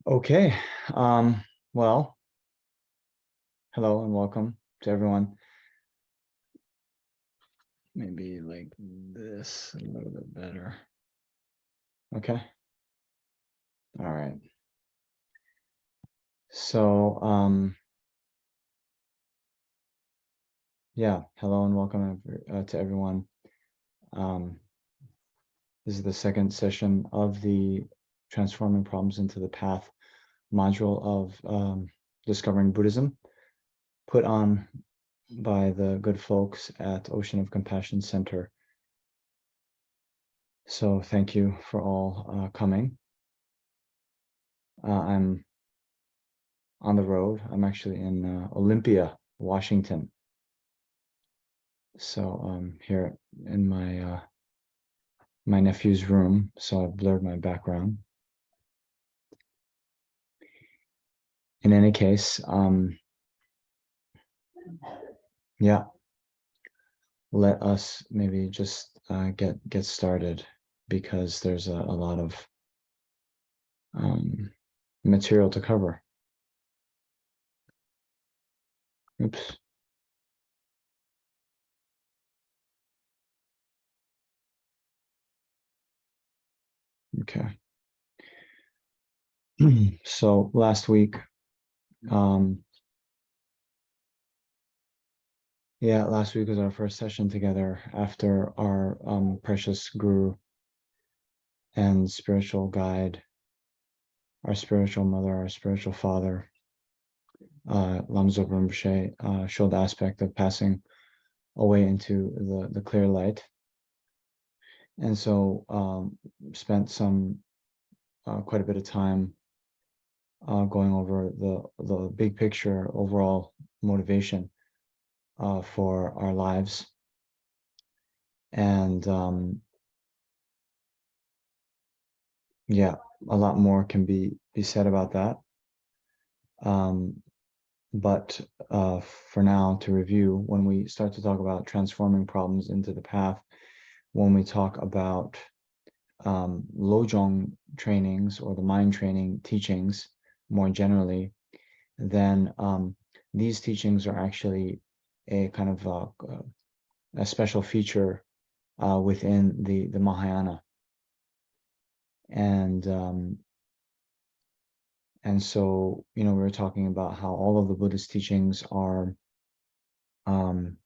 Okay. Um, well, hello and welcome to everyone. Maybe like this a little bit better. Okay. All right. So, yeah, hello and welcome to everyone. Um, this is the second session of the Transforming Problems into the Path module of Discovering Buddhism, put on by the good folks at Ocean of Compassion Center. So thank you for all coming. I'm on the road. I'm actually in Olympia, Washington. So I'm here in my nephew's room. So I've blurred my background. In any case, yeah, let us maybe just get started because there's a lot of material to cover. Oops. Okay. So last week, um, yeah, last week was our first session together after our precious guru and spiritual guide, our spiritual mother, our spiritual father, Lamzo Rinpoche, showed the aspect of passing away into the clear light. And so spent quite a bit of time going over the big picture overall motivation for our lives. And yeah, a lot more can be said about that. But for now, to review, when we start to talk about transforming problems into the path, when we talk about Lojong trainings or the mind training teachings more generally, then these teachings are actually a kind of a special feature within the Mahayana. And so, we were talking about how all of the Buddhist teachings are, in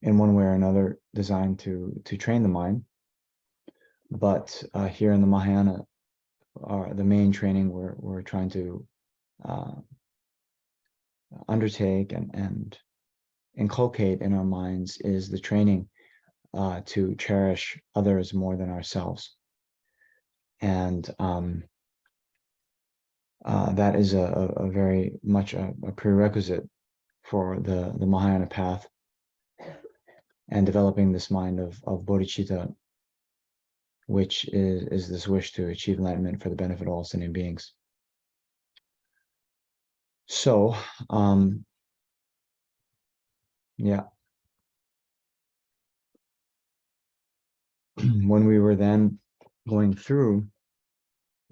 one way or another, designed to train the mind. But here in the Mahayana, the main training we're trying to uh, undertake and inculcate in our minds is the training to cherish others more than ourselves. And that is a very much a prerequisite for the Mahayana path and developing this mind of bodhicitta, which is this wish to achieve enlightenment for the benefit of all sentient beings. So, yeah, when we were then going through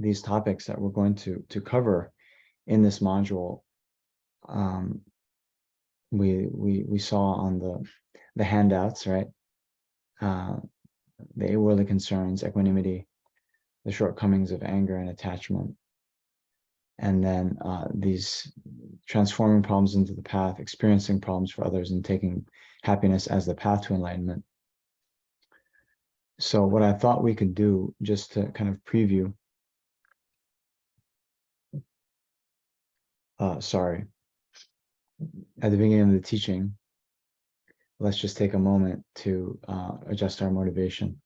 these topics that we're going to cover in this module, we saw on the handouts, right? The eight worldly concerns, equanimity, the shortcomings of anger and attachment, and then these transforming problems into the path, experiencing problems for others, and taking happiness as the path to enlightenment. So what I thought we could do, just to kind of preview, sorry, at the beginning of the teaching, let's just take a moment to adjust our motivation.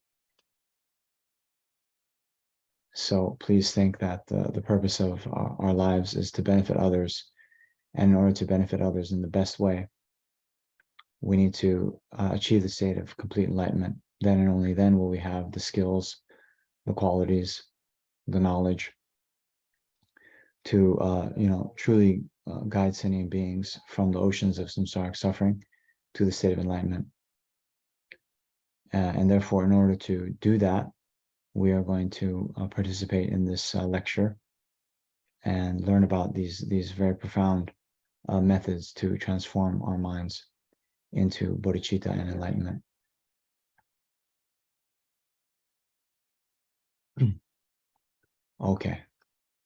So please think that the purpose of our lives is to benefit others. And in order to benefit others in the best way, we need to achieve the state of complete enlightenment. Then and only then will we have the skills, the qualities, the knowledge to, truly guide sentient beings from the oceans of samsaric suffering to the state of enlightenment. And therefore, in order to do that, we are going to participate in this lecture and learn about these very profound methods to transform our minds into bodhicitta and enlightenment. Okay,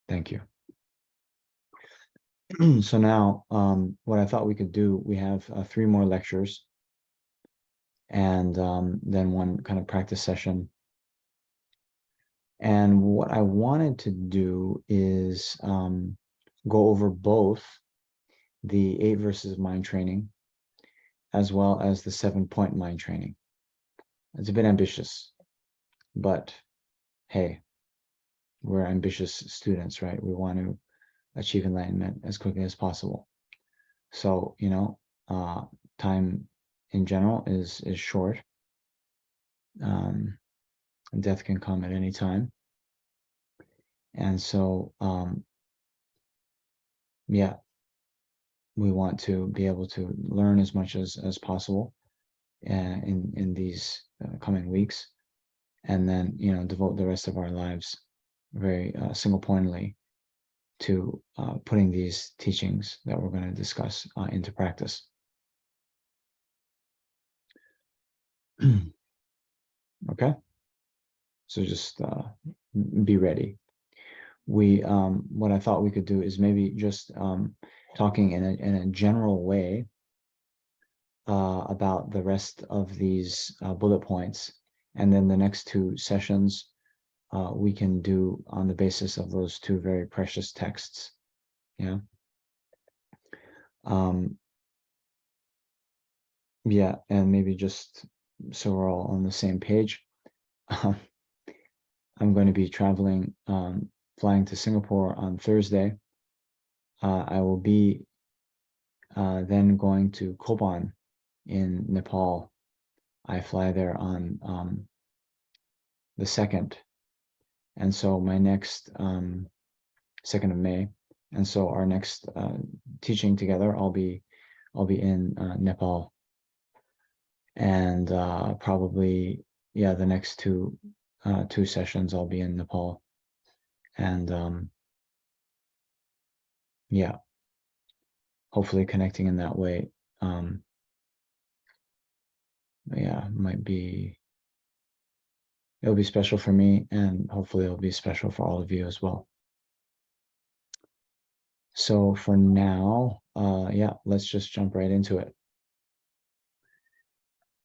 thank you. So now, what I thought we could do, we have 3 more lectures, and then one kind of practice session. And what I wanted to do is go over both the 8 verses mind training as well as the 7-point mind training. It's a bit ambitious, but hey, we're ambitious students, right? We want to achieve enlightenment as quickly as possible. So, time in general is short. Death can come at any time. And so, yeah, we want to be able to learn as much as possible in these coming weeks, and then, devote the rest of our lives very single-pointedly to putting these teachings that we're going to discuss into practice. Okay, so just be ready. What I thought we could do is maybe just talking in a general way about the rest of these bullet points, and then the next 2 sessions we can do on the basis of those 2 very precious texts. Yeah. Yeah, and maybe just so we're all on the same page, I'm going to be traveling, flying to Singapore on Thursday. I will be then going to Kopan in Nepal. I fly there on the 2nd, and so my next 2nd of May, and so our next teaching together, I'll be in Nepal, and probably, yeah, the next 2 sessions I'll be in Nepal, and yeah, hopefully connecting in that way. Yeah, it'll be special for me, and hopefully it'll be special for all of you as well. So for now, yeah, let's just jump right into it.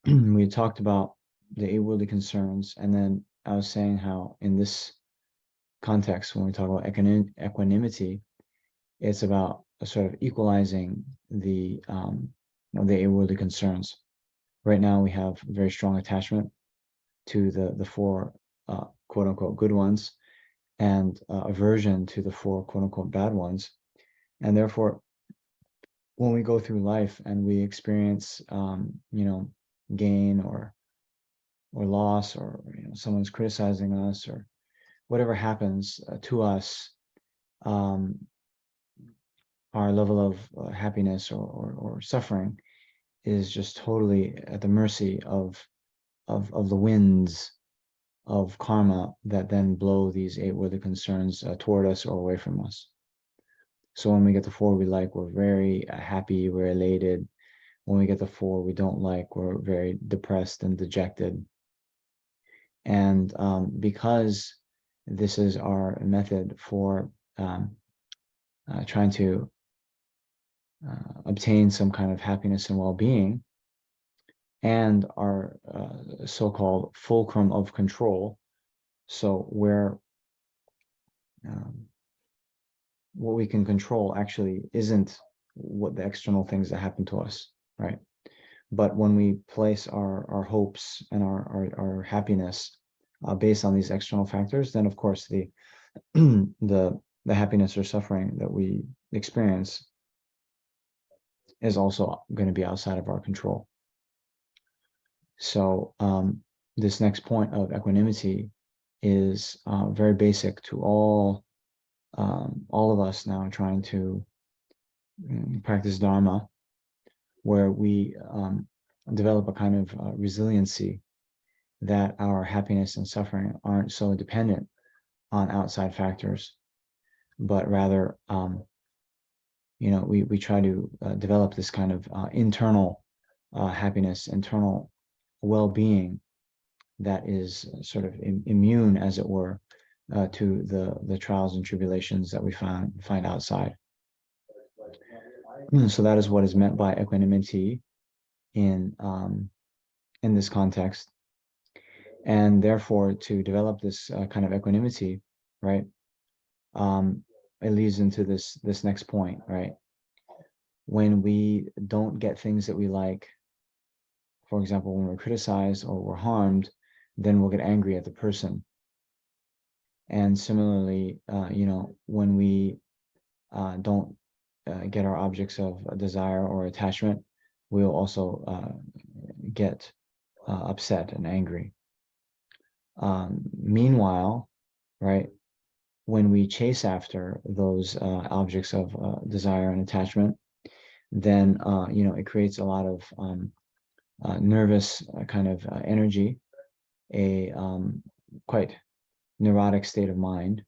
We talked about the 8 worldly concerns, and then I was saying how in this context, when we talk about equanimity, it's about sort of equalizing the 8 worldly concerns. Right now, we have very strong attachment to the 4 quote unquote good ones, and aversion to the 4 quote unquote bad ones. And therefore, when we go through life and we experience gain or loss, or someone's criticizing us, or whatever happens to us, our level of happiness or suffering is just totally at the mercy of the winds of karma that then blow these 8 worldly concerns toward us or away from us. So when we get the 4 we like, we're very happy, we're elated. When we get the 4 we don't like, we're very depressed and dejected. And because this is our method for trying to obtain some kind of happiness and well-being, and our so-called fulcrum of control, so where what we can control actually isn't what the external things that happen to us, right? But when we place our hopes and our happiness based on these external factors, then of course the the happiness or suffering that we experience is also going to be outside of our control. So this next point of equanimity is very basic to all of us now trying to practice Dharma, where we develop a kind of resiliency that our happiness and suffering aren't so dependent on outside factors, but rather, we try to develop this kind of internal happiness, internal well-being that is sort of immune, as it were, to the trials and tribulations that we find outside. So that is what is meant by equanimity in this context. And therefore, to develop this kind of equanimity, right, it leads into this next point, right? When we don't get things that we like, for example, when we're criticized or we're harmed, then we'll get angry at the person. And similarly, when we don't get our objects of desire or attachment, we'll also get upset and angry. Meanwhile, right, when we chase after those objects of desire and attachment, then it creates a lot of nervous kind of energy, a quite neurotic state of mind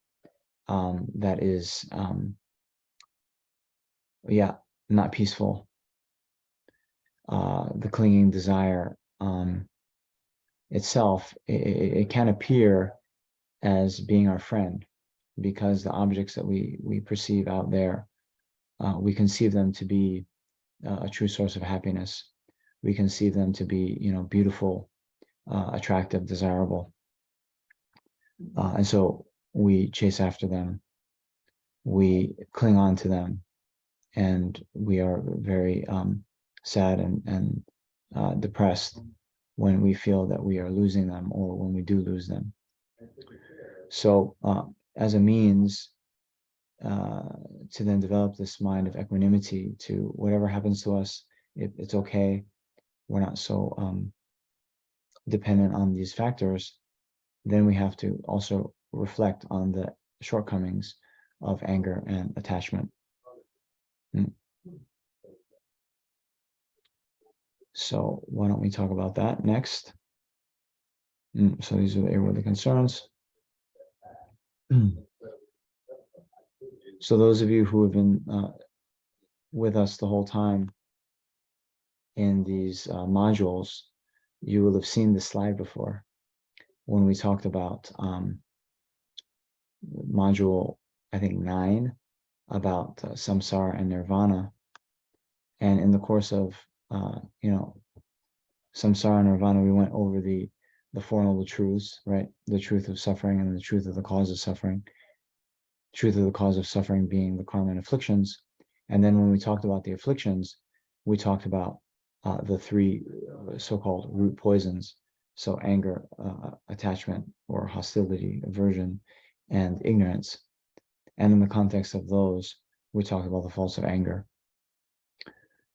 that is, not peaceful. The clinging desire itself, it can appear as being our friend, because the objects that we perceive out there, we conceive them to be a true source of happiness. We conceive them to be, beautiful, attractive, desirable. And so we chase after them, we cling on to them, and we are very sad and depressed when we feel that we are losing them, or when we do lose them. So as a means to then develop this mind of equanimity to whatever happens to us, it's okay. We're not so dependent on these factors. Then we have to also reflect on the shortcomings of anger and attachment. So why don't we talk about that next? So these were the concerns. So those of you who have been with us the whole time in these modules, you will have seen this slide before when we talked about module, I think 9, about samsara and nirvana. And in the course of samsara and nirvana, we went over the Four Noble Truths, right? The truth of suffering and the truth of the cause of suffering. Truth of the cause of suffering being the karma and afflictions. And then when we talked about the afflictions, we talked about the 3 so-called root poisons. So anger, attachment or hostility, aversion, and ignorance. And in the context of those, we talked about the faults of anger.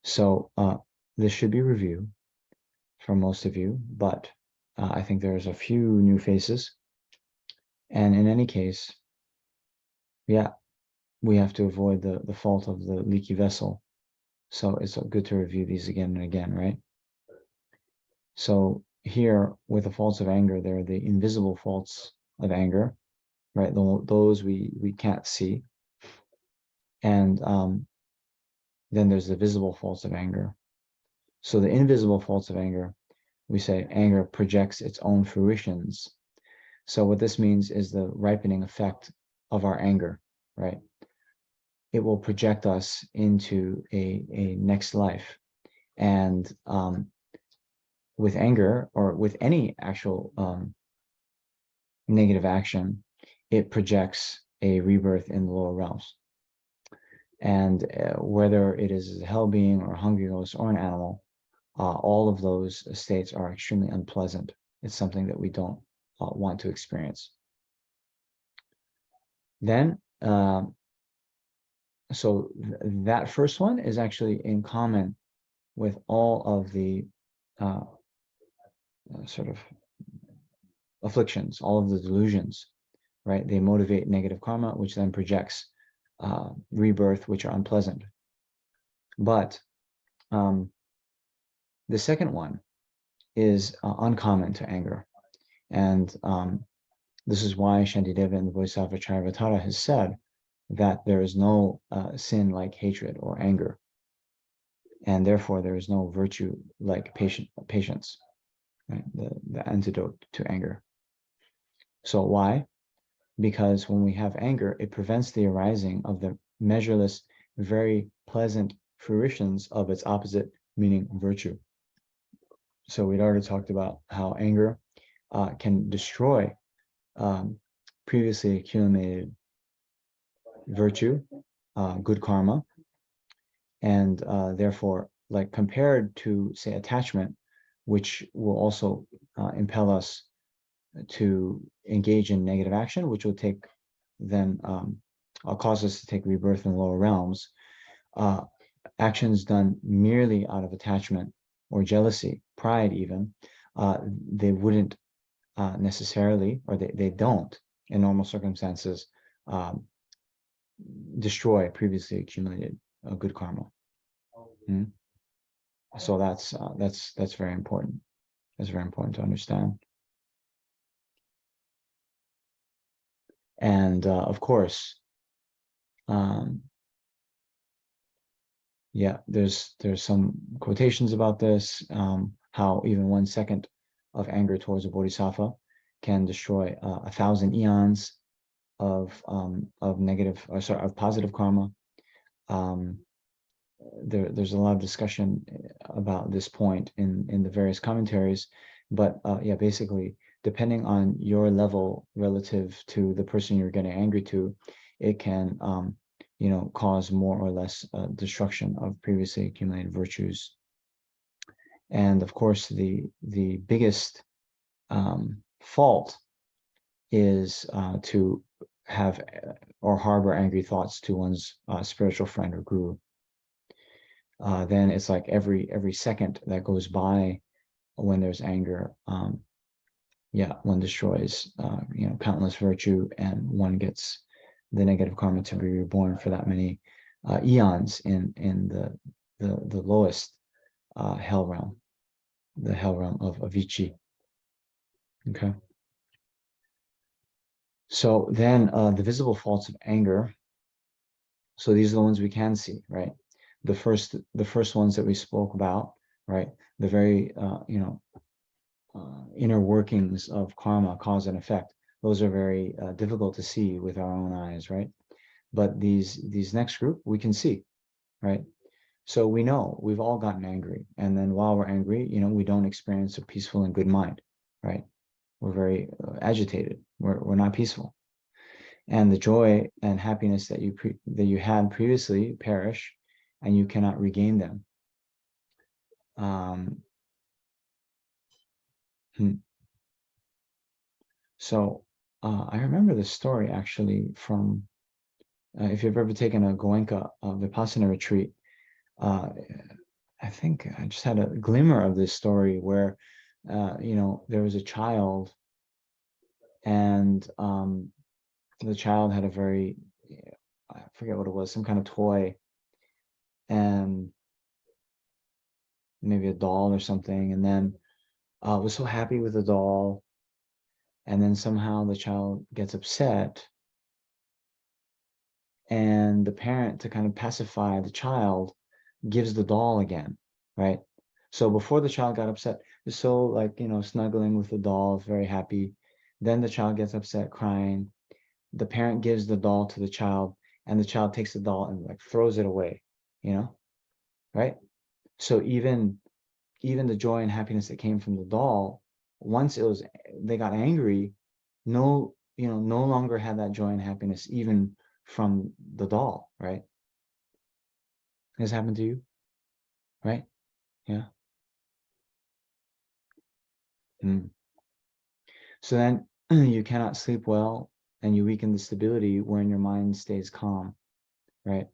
So this should be review for most of you, but I think there's a few new faces. And in any case, we have to avoid the fault of the leaky vessel. So it's good to review these again and again, right? So here, with the faults of anger, there are the invisible faults of anger, right? Those we can't see. And then there's the visible faults of anger. So the invisible faults of anger, we say anger projects its own fruitions. So what this means is the ripening effect of our anger, right? It will project us into a next life. And with anger, or with any actual negative action, it projects a rebirth in the lower realms. And whether it is a hell being or a hungry ghost or an animal, all of those states are extremely unpleasant. It's something that we don't want to experience. Then, so that first one is actually in common with all of the sort of afflictions, all of the delusions, right? They motivate negative karma, which then projects rebirth, which are unpleasant. But the second one is uncommon to anger. And this is why Shantideva in the Bodhisattva Charivatara has said that there is no sin like hatred or anger, and therefore there is no virtue like patience, right? The antidote to anger. So why? Because when we have anger, it prevents the arising of the measureless, very pleasant fruitions of its opposite, meaning virtue. So we'd already talked about how anger can destroy previously accumulated virtue, good karma, and therefore, like compared to, say, attachment, which will also impel us to engage in negative action, which will take then cause us to take rebirth in lower realms. Actions done merely out of attachment or jealousy, pride even, they wouldn't necessarily, or they don't in normal circumstances, destroy previously accumulated good karma. Mm-hmm. So that's very important. That's very important to understand. And of course, yeah, there's some quotations about this, how even 1 second of anger towards a bodhisattva can destroy 1,000 eons of negative, or sorry, of positive karma. There's a lot of discussion about this point in the various commentaries, but yeah, basically, depending on your level relative to the person you're getting angry to, it can cause more or less destruction of previously accumulated virtues. And of course, the biggest fault is to have or harbor angry thoughts to one's spiritual friend or guru. Then it's like every second that goes by when there's anger, yeah, one destroys countless virtue, and one gets the negative karma to be reborn for that many eons in the lowest hell realm, the hell realm of Avicii. Okay. So then the visible faults of anger. So these are the ones we can see, right? The first ones that we spoke about, right? The very inner workings of karma, cause and effect. Those are very difficult to see with our own eyes, right? But these next group we can see, right? So we know we've all gotten angry, and then while we're angry, we don't experience a peaceful and good mind, right? We're very agitated. We're not peaceful, and the joy and happiness that you had previously perish, and you cannot regain them. So I remember this story actually from, if you've ever taken a Goenka Vipassana retreat, I think I just had a glimmer of this story where, there was a child, and the child had a very, I forget what it was, some kind of toy, and maybe a doll or something, and then was so happy with the doll, and then somehow the child gets upset, and the parent, to kind of pacify the child, gives the doll again, right? So before the child got upset, so like, snuggling with the doll, very happy. Then the child gets upset, crying. The parent gives the doll to the child, and the child takes the doll and like throws it away, right? So even the joy and happiness that came from the doll, once they got angry, no longer had that joy and happiness even from the doll, right? Has happened to you, right? Yeah. So then you cannot sleep well, and you weaken the stability wherein your mind stays calm, right?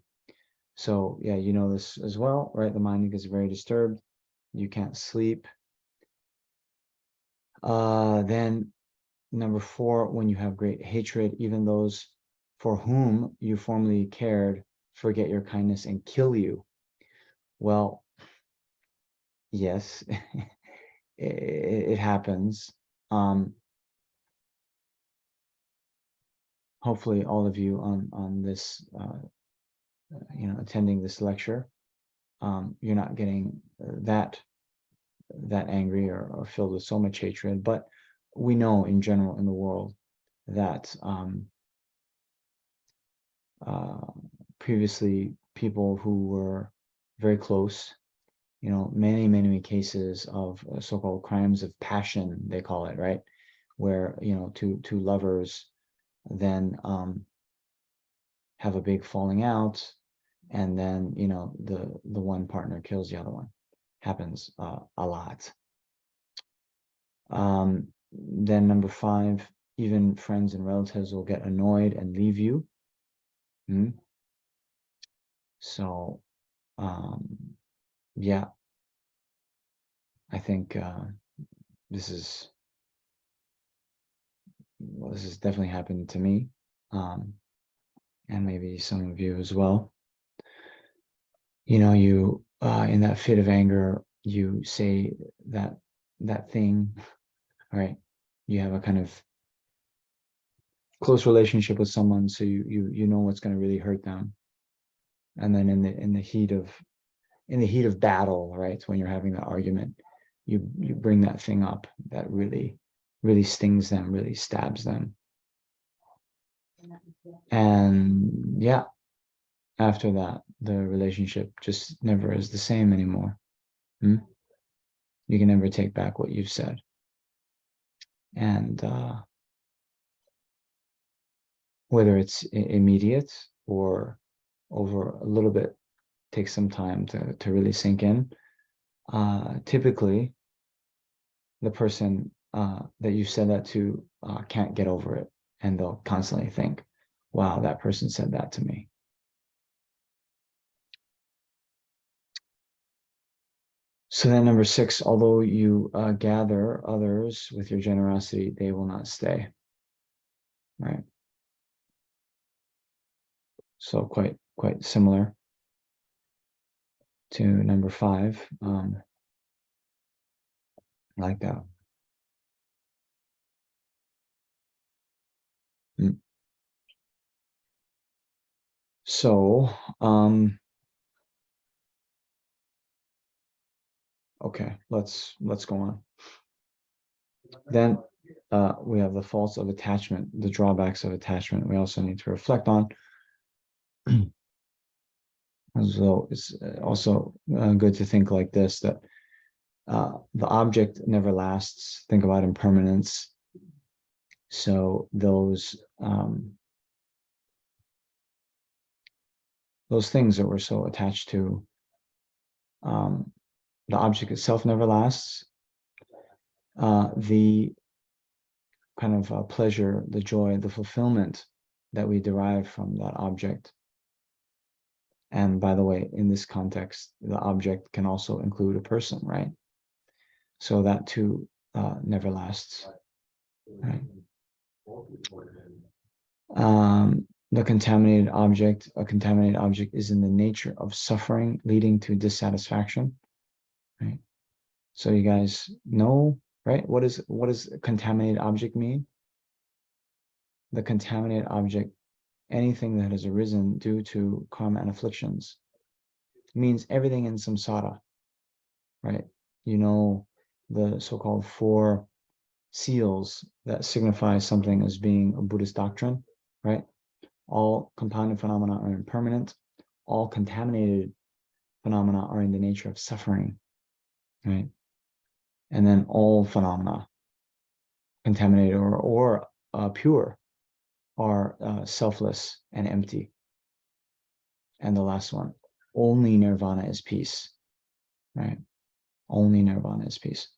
So yeah, you know this as well, right? The mind gets very disturbed. You can't sleep. Then number 4, when you have great hatred, even those for whom you formerly cared forget your kindness and kill you. Well, yes, it happens. hopefully all of you on this, attending this lecture, you're not getting that angry or filled with so much hatred. But we know in general in the world that previously people who were very close, many cases of so-called crimes of passion, they call it, right? Where, two lovers then have a big falling out, and then, the one partner kills the other one. Happens a lot. Then number 5, even friends and relatives will get annoyed and leave you. So, yeah, I think this is definitely happened to me, and maybe some of you as well. You in that fit of anger, you say that thing, right? You have a kind of close relationship with someone, so you know what's going to really hurt them, and then in the heat of battle, right, when you're having the argument, you bring that thing up that really stings them, really stabs them. And yeah, after that, the relationship just never is the same anymore. You can never take back what you've said. And whether it's immediate or over a little bit, takes some time to really sink in. Typically, the person that you said that to can't get over it, and they'll constantly think, wow, that person said that to me. So then number 6, although you gather others with your generosity, they will not stay. Right. So quite similar to number 5, like that. So, okay, let's go on. Then we have the faults of attachment, the drawbacks of attachment. We also need to reflect on. So it's also good to think like this, that the object never lasts. Think about impermanence. So those things that we're so attached to, the object itself never lasts. The kind of pleasure, the joy, the fulfillment that we derive from that object. And by the way, in this context, the object can also include a person, right? So that too never lasts, right? A contaminated object is in the nature of suffering leading to dissatisfaction, right? So you guys know, right? What does a contaminated object mean? The contaminated object, anything that has arisen due to karma and afflictions, means everything in samsara, right? The so-called 4 seals that signify something as being a Buddhist doctrine, right? All compounded phenomena are impermanent. All contaminated phenomena are in the nature of suffering, right? And then all phenomena, contaminated or pure, are selfless and empty. And the last one, only nirvana is peace, right? Only nirvana is peace.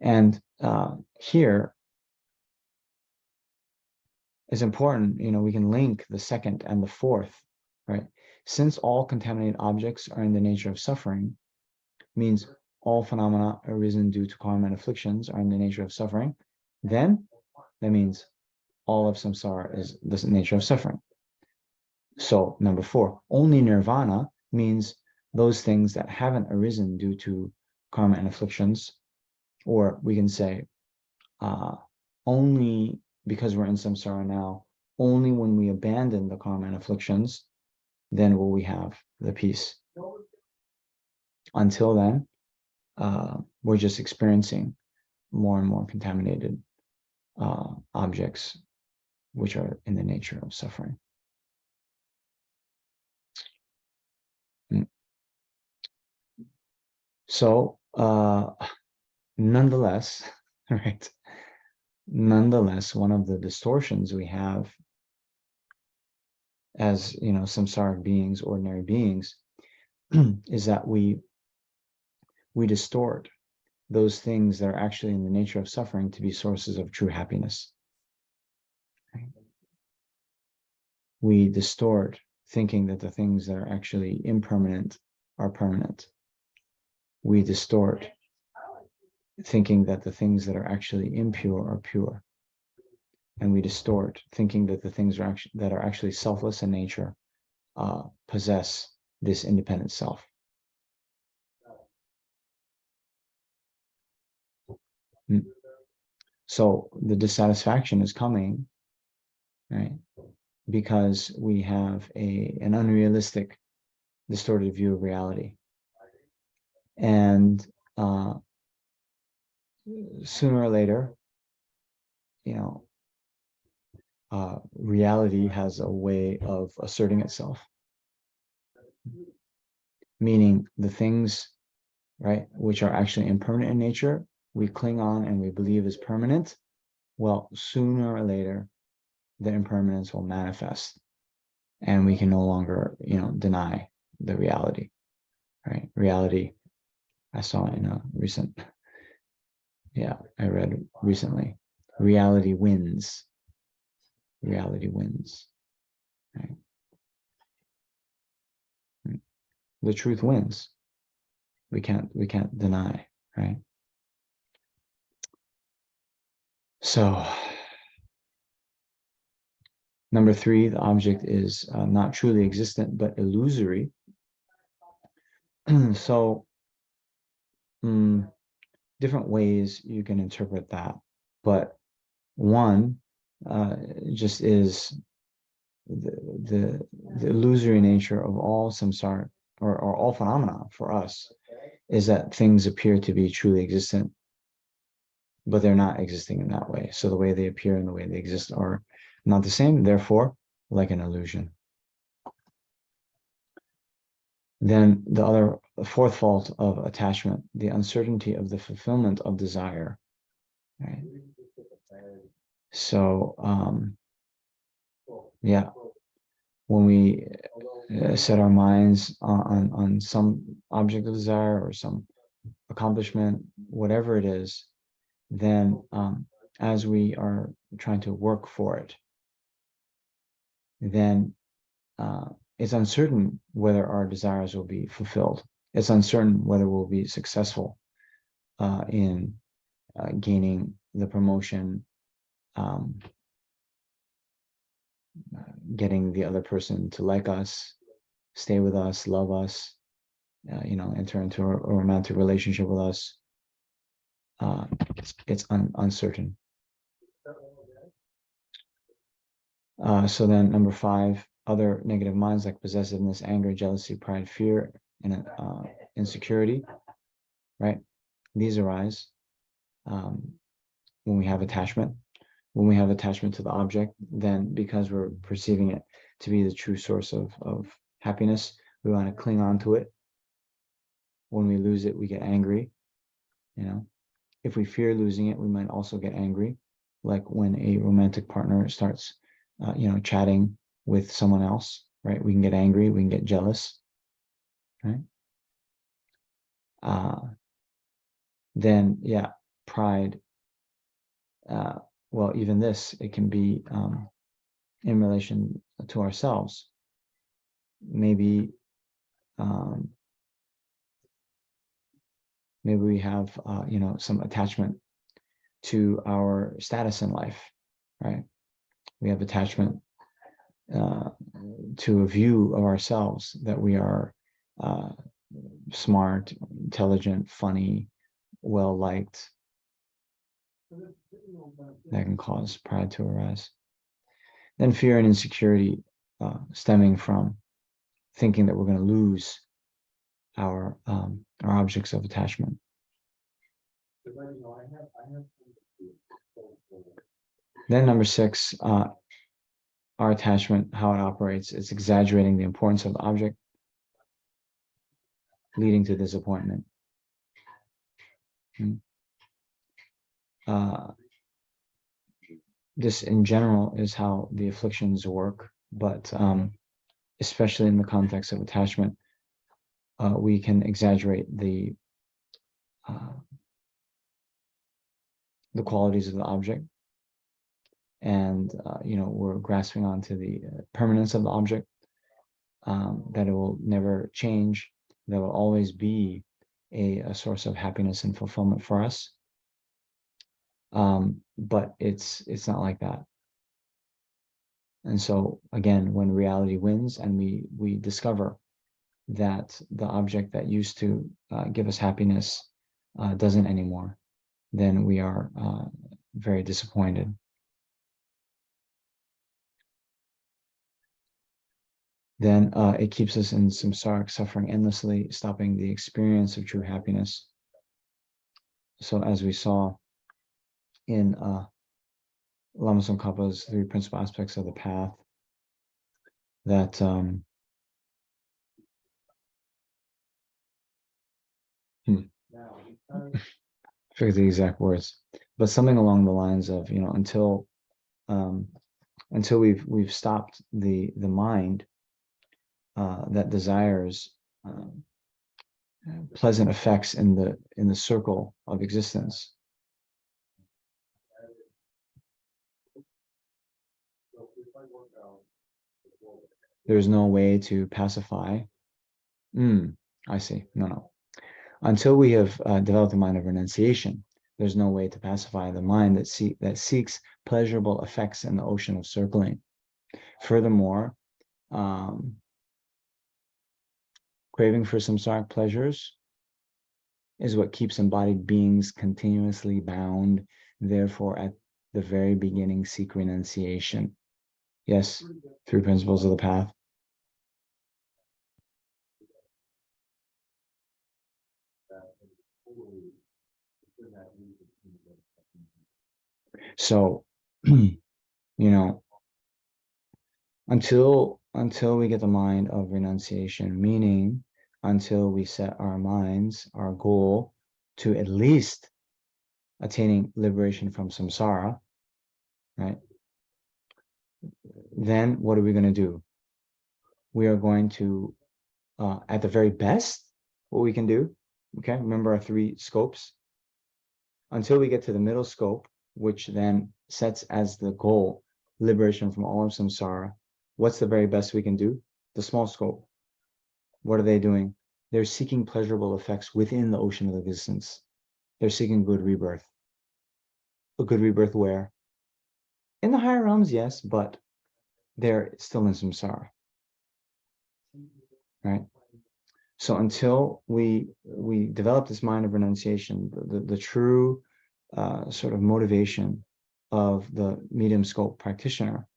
And here is important, we can link the second and the fourth, right? Since all contaminated objects are in the nature of suffering, means all phenomena arisen due to karma and afflictions are in the nature of suffering, then that means all of samsara is the nature of suffering. So number 4, only nirvana means those things that haven't arisen due to karma and afflictions, or we can say only because we're in samsara now, only when we abandon the karma and afflictions, then will we have the peace. Until then, we're just experiencing more and more contaminated objects, which are in the nature of suffering. So, nonetheless, right? Nonetheless, one of the distortions we have as, samsaric beings, ordinary beings, is that we distort those things that are actually in the nature of suffering to be sources of true happiness. We distort thinking that the things that are actually impermanent are permanent. We distort thinking that the things that are actually impure are pure. And we distort thinking that the things that are actually selfless in nature possess this independent self. So the dissatisfaction is coming, right? Because we have an unrealistic, distorted view of reality. And sooner or later, reality has a way of asserting itself. Meaning the things, right, which are actually impermanent in nature, we cling on and we believe is permanent. Well, sooner or later, the impermanence will manifest and we can no longer, deny the reality, right? Reality, I saw in a recent, I read recently, reality wins. Reality wins, right? The truth wins. We can't deny, right? So, number 3, the object is not truly existent, but illusory. So, different ways you can interpret that. But one just is the illusory nature of all samsara, or all phenomena for us, is that things appear to be truly existent, but they're not existing in that way. So the way they appear and the way they exist are not the same, therefore, like an illusion. Then the fourth fault of attachment, the uncertainty of the fulfillment of desire. Right? So, when we set our minds on some object of desire or some accomplishment, whatever it is, then as we are trying to work for it, then it's uncertain whether our desires will be fulfilled. It's uncertain whether we'll be successful in gaining the promotion, getting the other person to like us, stay with us, love us, enter into a romantic relationship with us. It's uncertain. So then number 5, other negative minds like possessiveness, anger, jealousy, pride, fear, and insecurity, right? These arise when we have attachment. When we have attachment to the object, then because we're perceiving it to be the true source of happiness, we want to cling on to it. When we lose it, we get angry. If we fear losing it, we might also get angry. Like when a romantic partner starts, chatting with someone else, right? We can get angry, we can get jealous, right? Then, pride. Well, even this, it can be in relation to ourselves. Maybe we have, some attachment to our status in life, right? We have attachment to a view of ourselves that we are smart, intelligent, funny, well-liked. That can cause pride to arise. Then fear and insecurity stemming from thinking that we're going to lose our objects of attachment. Then number 6, our attachment, how it operates, is exaggerating the importance of the object, leading to disappointment. This in general is how the afflictions work, but especially in the context of attachment, we can exaggerate the qualities of the object, and we're grasping onto the permanence of the object, that it will never change, that will always be a source of happiness and fulfillment for us. But it's not like that. And so again, when reality wins and we discover that the object that used to give us happiness doesn't anymore, then we are very disappointed. Then it keeps us in samsaric suffering endlessly, stopping the experience of true happiness. So as we saw in Lama Tsongkhapa's 3 principal aspects of the path, that I forget the exact words, but something along the lines of, until we've stopped the mind that desires pleasant effects in the circle of existence, there's no way to pacify. I see. No. Until we have developed a mind of renunciation, there's no way to pacify the mind that seeks pleasurable effects in the ocean of circling. Furthermore, craving for samsaric pleasures is what keeps embodied beings continuously bound. Therefore, at the very beginning, seek renunciation. Yes, 3 principles of the path. So, until we get the mind of renunciation, meaning until we set our goal to at least attaining liberation from samsara, right? Then what are we going to do? We are going to, at the very best, what we can do, okay? Remember our 3 scopes? Until we get to the middle scope, which then sets as the goal liberation from all of samsara, what's the very best we can do? The small scope. What are they doing? They're seeking pleasurable effects within the ocean of existence. They're seeking good rebirth. A good rebirth where? In the higher realms, yes, but they're still in samsara, right? So until we develop this mind of renunciation, the true sort of motivation of the medium scope practitioner,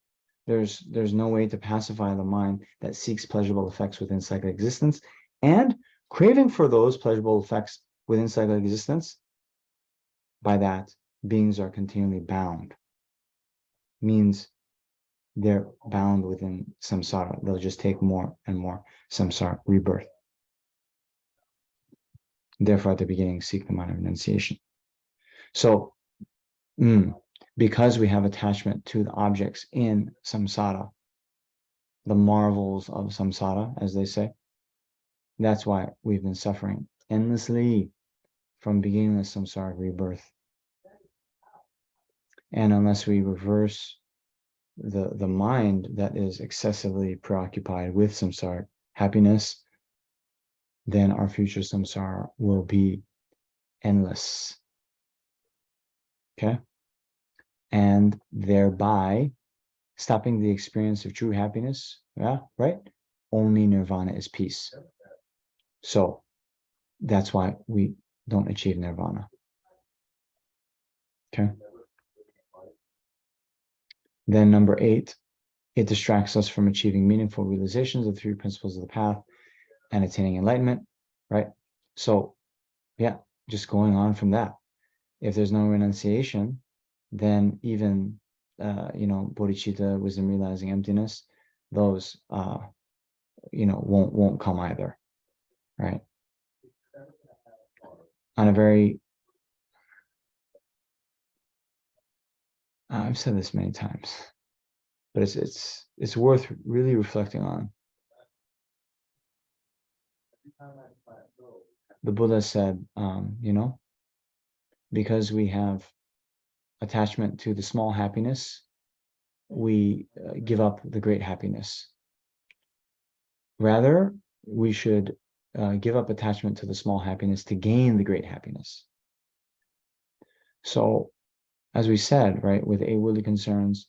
there's no way to pacify the mind that seeks pleasurable effects within cyclic existence, and craving for those pleasurable effects within cyclic existence. By that, beings are continually bound. Means they're bound within samsara. They'll just take more and more samsara rebirth. Therefore, at the beginning, seek the mind of renunciation. So, because we have attachment to the objects in samsara, the marvels of samsara, as they say, that's why we've been suffering endlessly from beginningless samsara rebirth. And unless we reverse the mind that is excessively preoccupied with samsara happiness, then our future samsara will be endless. Okay? And thereby stopping the experience of true happiness. Yeah, right? Only nirvana is peace. So that's why we don't achieve nirvana. Okay? Then number 8, It distracts us from achieving meaningful realizations of the three principles of the path and attaining enlightenment, right? So, yeah, just going on from that. If there's no renunciation, then even, bodhicitta, wisdom realizing emptiness, those, won't come either, right? On a very, I've said this many times, but it's worth really reflecting on. The Buddha said, because we have attachment to the small happiness, we give up the great happiness. Rather, we should give up attachment to the small happiness to gain the great happiness. So, as we said, right, with eight worldly concerns,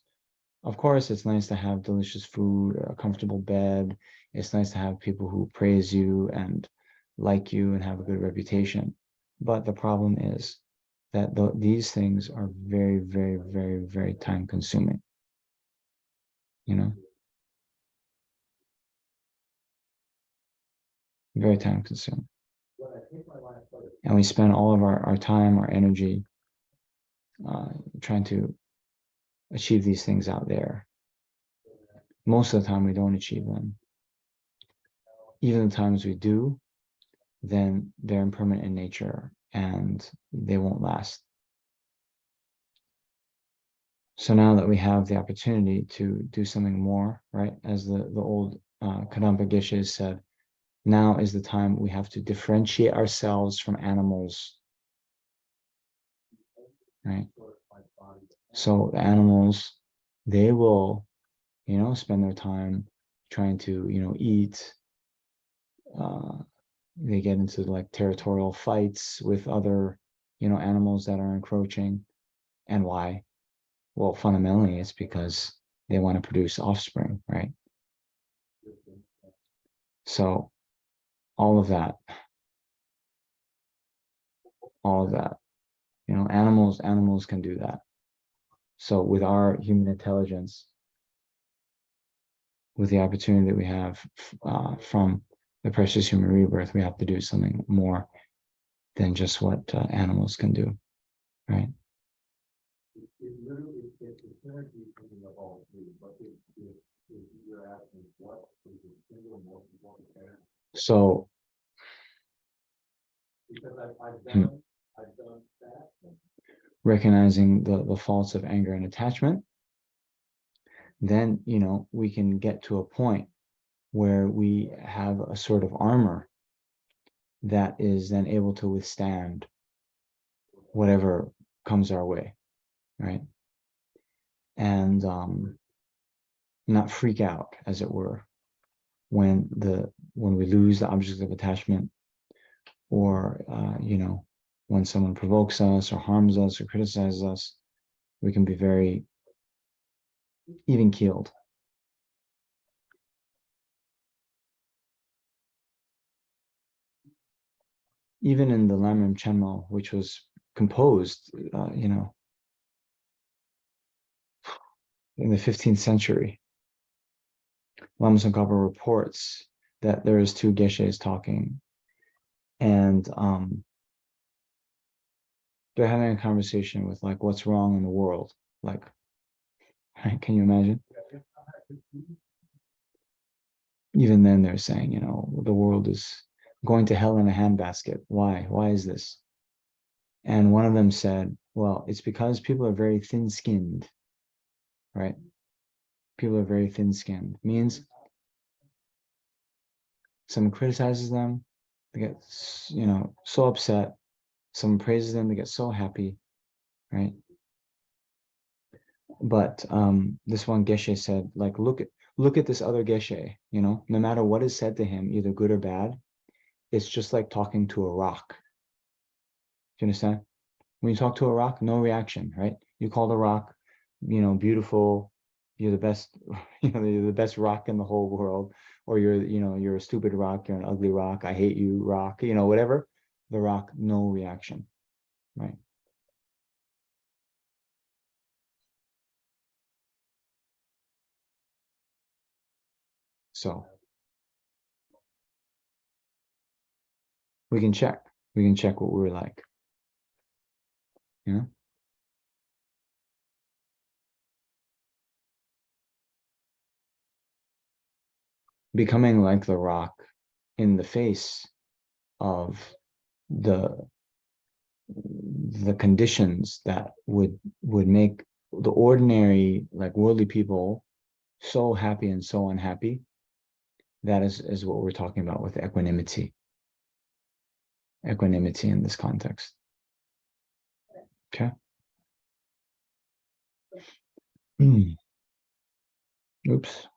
of course, it's nice to have delicious food, a comfortable bed. It's nice to have people who praise you and like you and have a good reputation. But the problem is that these things are very, very, very, very time consuming, very time consuming. And we spend all of our time, our energy, trying to achieve these things out there. Most of the time, we don't achieve them. Even the times we do, then they're impermanent in nature and they won't last. So now that we have the opportunity to do something more, right? As the old Kadampa Geshe said, now is the time we have to differentiate ourselves from animals, right? So the animals, they will, spend their time trying to, eat. They get into like territorial fights with other, animals that are encroaching. And why? Well, fundamentally, it's because they want to produce offspring, right? So all of that, animals can do that. So with our human intelligence, with the opportunity that we have from the precious human rebirth, we have to do something more than just what animals can do, right? So, recognizing the faults of anger and attachment, then, we can get to a point where we have a sort of armor that is then able to withstand whatever comes our way, right? And not freak out, as it were, when we lose the objects of attachment, or when someone provokes us or harms us or criticizes us, we can be very even keeled. Even in the Lamrim Chenmo, which was composed, in the 15th century, Lama Tsongkhapa reports that there is two geshes talking, and they're having a conversation with like what's wrong in the world, like, right? Can you imagine? Even then, they're saying, the world is going to hell in a handbasket. Why? Why is this? And one of them said, well, it's because people are very thin-skinned, right? People are very thin-skinned. Means someone criticizes them, they get, so upset. Someone praises them, they get so happy, right? But this one geshe said, like, look at this other geshe, no matter what is said to him, either good or bad, it's just like talking to a rock. Do you understand? When you talk to a rock, no reaction, right? You call the rock, beautiful, you're the best, you're the best rock in the whole world, or you're a stupid rock, you're an ugly rock, I hate you, rock, whatever. The rock, no reaction, right? So we can check what we're like, you know? Becoming like the rock in the face of the conditions that would make the ordinary, like worldly people, so happy and so unhappy. That is what we're talking about with equanimity in this context. Okay. Oops.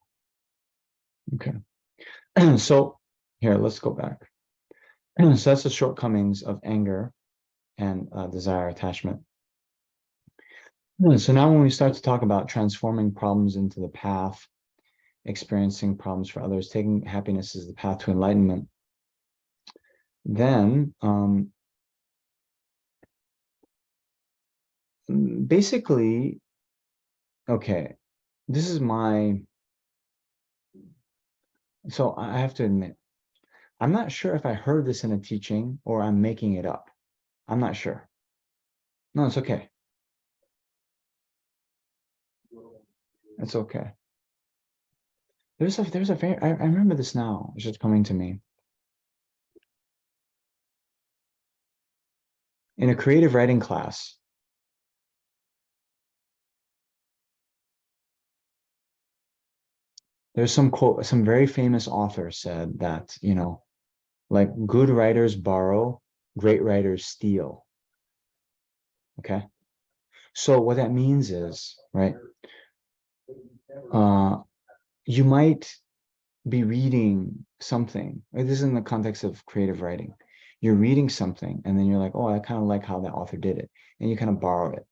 Okay. So here, let's go back. So that's the shortcomings of anger and desire attachment. So now when we start to talk about transforming problems into the path, experiencing problems for others, taking happiness as the path to enlightenment, then basically, okay, this is my, so I have to admit, I'm not sure if I heard this in a teaching or I'm making it up. I'm not sure. No, it's okay. It's okay. There's a very, I remember this now. It's just coming to me. In a creative writing class, there's some quote, some very famous author said that, like good writers borrow, great writers steal. Okay. So what that means is, right, you might be reading something. This is in the context of creative writing. You're reading something and then you're like, oh, I kind of like how that author did it. And you kind of borrow it.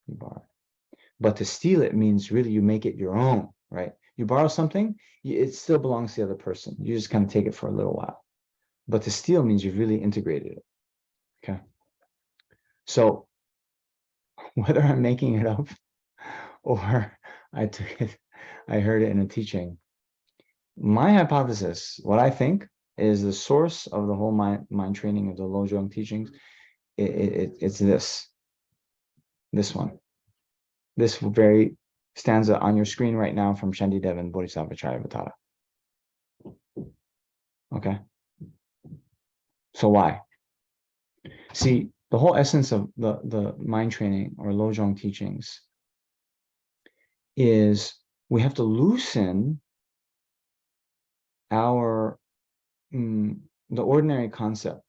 You borrow it. But to steal it means really you make it your own, right? You borrow something, it still belongs to the other person. You just kind of take it for a little while. But to steal means you've really integrated it. Okay. So whether I'm making it up or I took it, I heard it in a teaching, my hypothesis, what I think, is the source of the whole mind training of the Lojong teachings. It's this one. This very stanza on your screen right now from Shantidevan Bodhisattva Charyavatara. Okay. So why? See, the whole essence of the mind training or Lojong teachings is we have to loosen our the ordinary concept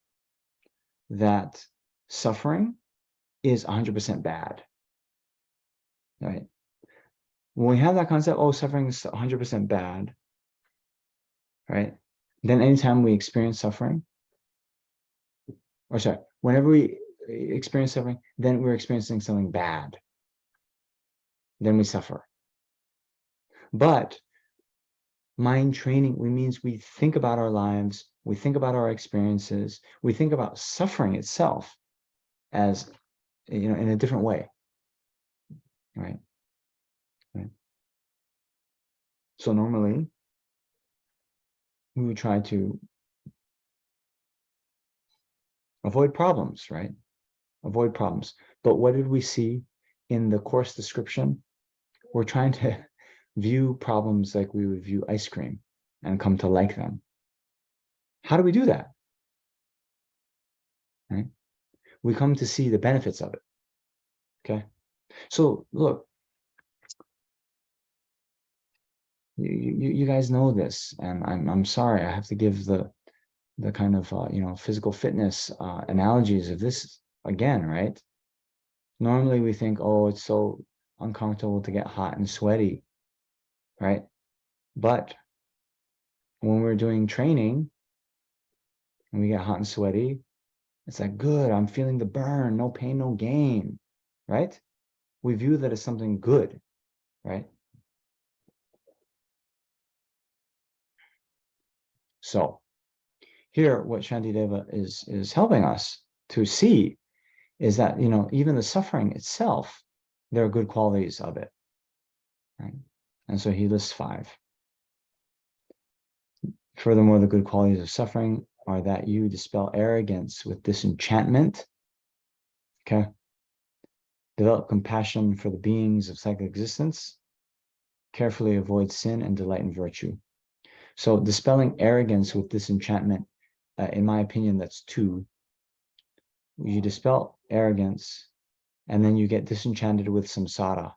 that suffering is 100% bad, right? When we have that concept, oh, suffering is 100% bad, right? Then anytime we experience suffering, or sorry, whenever we experience suffering, then we're experiencing something bad. Then we suffer. But mind training, means we think about our lives, we think about our experiences, we think about suffering itself as, in a different way, right? So normally we would try to avoid problems, right? Avoid problems. But what did we see in the course description? We're trying to view problems like we would view ice cream and come to like them. How do we do that? Right? We come to see the benefits of it. Okay. So look, you guys know this, and I'm sorry I have to give the kind of physical fitness analogies of this again, right? Normally we think, oh, it's so uncomfortable to get hot and sweaty, right? But when we're doing training and we get hot and sweaty, it's like, good, I'm feeling the burn, no pain, no gain, right? We view that as something good, right? So here, what Shantideva is helping us to see is that, even the suffering itself, there are good qualities of it, right? And so he lists 5. Furthermore, the good qualities of suffering are that you dispel arrogance with disenchantment. Okay. Develop compassion for the beings of psychic existence. Carefully avoid sin and delight in virtue. So dispelling arrogance with disenchantment, in my opinion, that's two. You dispel arrogance, and then you get disenchanted with samsara.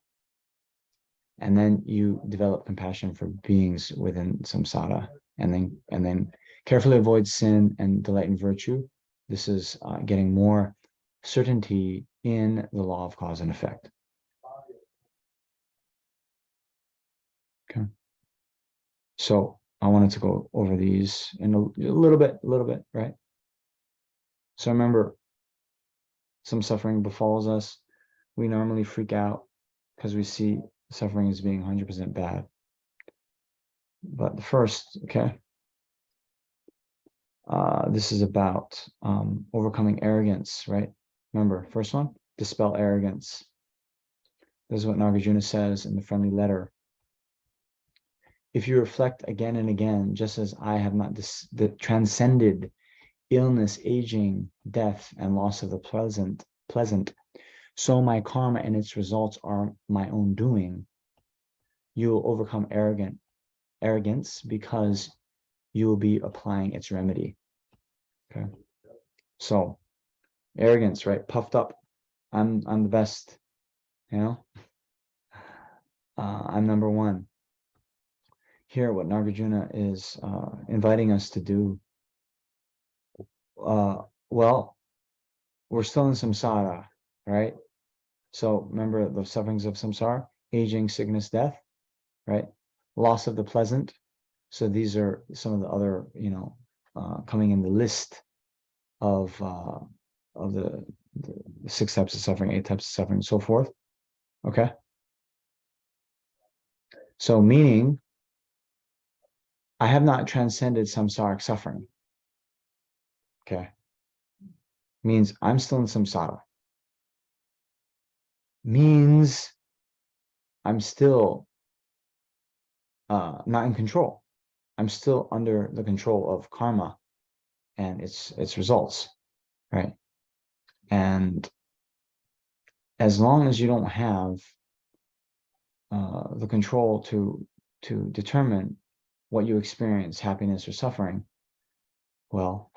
And then you develop compassion for beings within samsara. And then carefully avoid sin and delight in virtue. This is getting more certainty in the law of cause and effect. Okay. So I wanted to go over these in a little bit, right? So remember, some suffering befalls us. We normally freak out because we see suffering as being 100% bad. But the first, okay, this is about overcoming arrogance, right? Remember, first one, dispel arrogance. This is what Nagarjuna says in the friendly letter. If you reflect again and again, just as I have not transcended illness, aging, death, and loss of the pleasant, so my karma and its results are my own doing. You will overcome arrogance because you will be applying its remedy. Okay. So arrogance, right? Puffed up. I'm the best, you know? I'm number one. Here, what Nagarjuna is inviting us to do, well, we're still in samsara, right? So remember the sufferings of samsara, aging, sickness, death, right? Loss of the pleasant. So these are some of the other, coming in the list of the 6 types of suffering, 8 types of suffering, and so forth. Okay. So meaning, I have not transcended samsaric suffering. Okay. Means I'm still in samsara. Means I'm still not in control. I'm still under the control of karma and its results, right? And as long as you don't have the control to determine what you experience, happiness or suffering, well,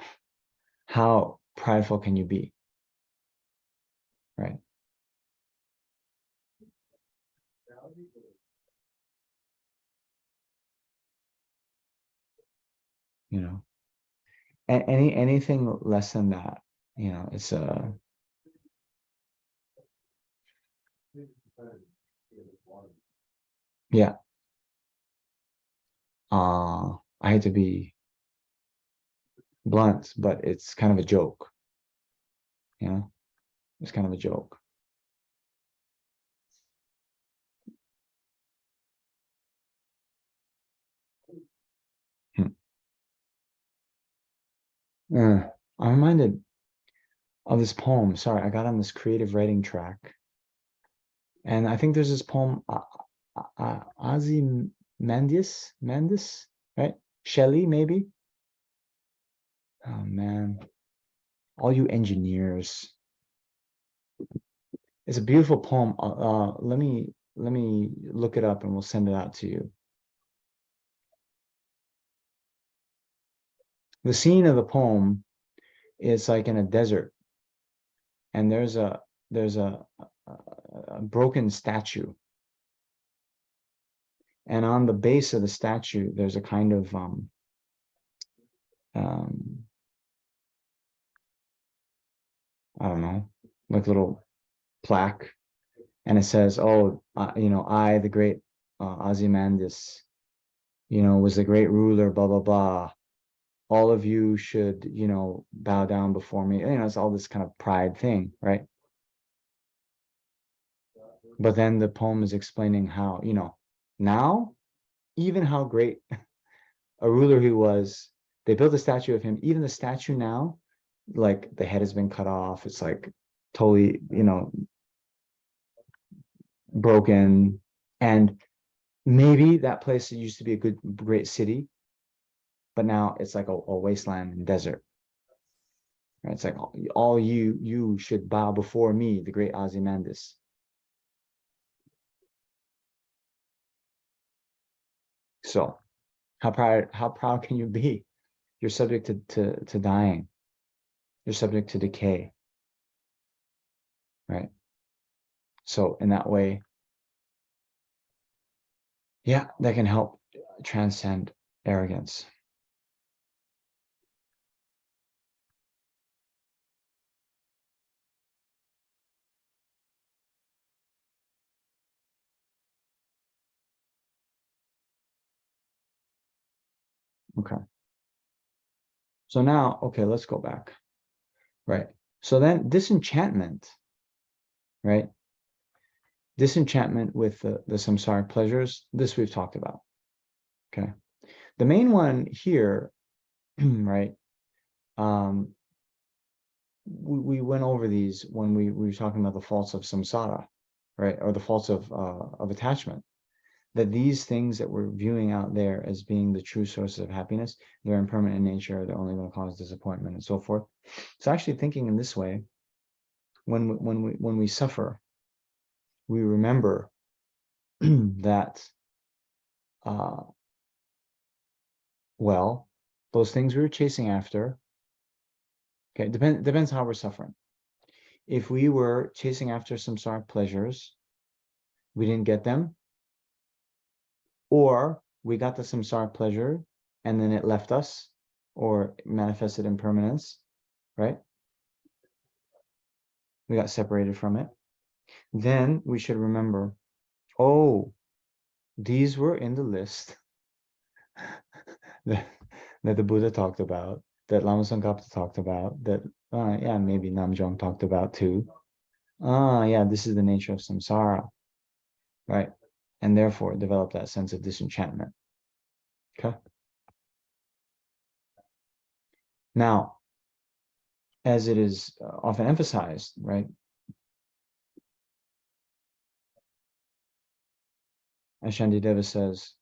how prideful can you be, right? You know, anything less than that, it's a yeah. I hate to be blunt, but it's kind of a joke, it's kind of a joke. I'm reminded of this poem. Sorry, I got on this creative writing track, and I think there's this poem, Mandis, right? Shelley, maybe. Oh man, all you engineers. It's a beautiful poem. Let me look it up, and we'll send it out to you. The scene of the poem is like in a desert, and there's a broken statue, and on the base of the statue there's a kind of I don't know, like little plaque, and it says, "Oh, I, the great Ozymandias, was the great ruler, blah blah blah. All of you should, bow down before me." It's all this kind of pride thing, right? But then the poem is explaining how, now, even how great a ruler he was, they built a statue of him. Even the statue now, like the head has been cut off. It's like totally, broken. And maybe that place used to be a great city, but now it's like a wasteland and desert. Right? It's like all you should bow before me, the great Ozymandias. So how proud can you be? You're subject to dying. You're subject to decay. Right? So in that way, yeah, that can help transcend arrogance. Okay. So now, okay, let's go back. Right. So then disenchantment, right? Disenchantment with the samsaric pleasures, this we've talked about. Okay. The main one here, right? We went over these when we were talking about the faults of samsara, right? Or the faults of attachment. That these things that we're viewing out there as being the true sources of happiness, they're impermanent in nature, they're only going to cause disappointment and so forth. So actually thinking in this way, when we suffer, we remember that well, those things we were chasing after, okay, depends how we're suffering. If we were chasing after samsaric pleasures, we didn't get them, or we got the samsaric pleasure and then it left us or manifested impermanence, right? We got separated from it. Then we should remember, oh, these were in the list that, that the Buddha talked about, that Lama Tsongkhapa talked about, that yeah, maybe Namjong talked about too. Yeah, this is the nature of samsara, right? And therefore develop that sense of disenchantment. Okay. Now, as it is often emphasized, right? As Shantideva says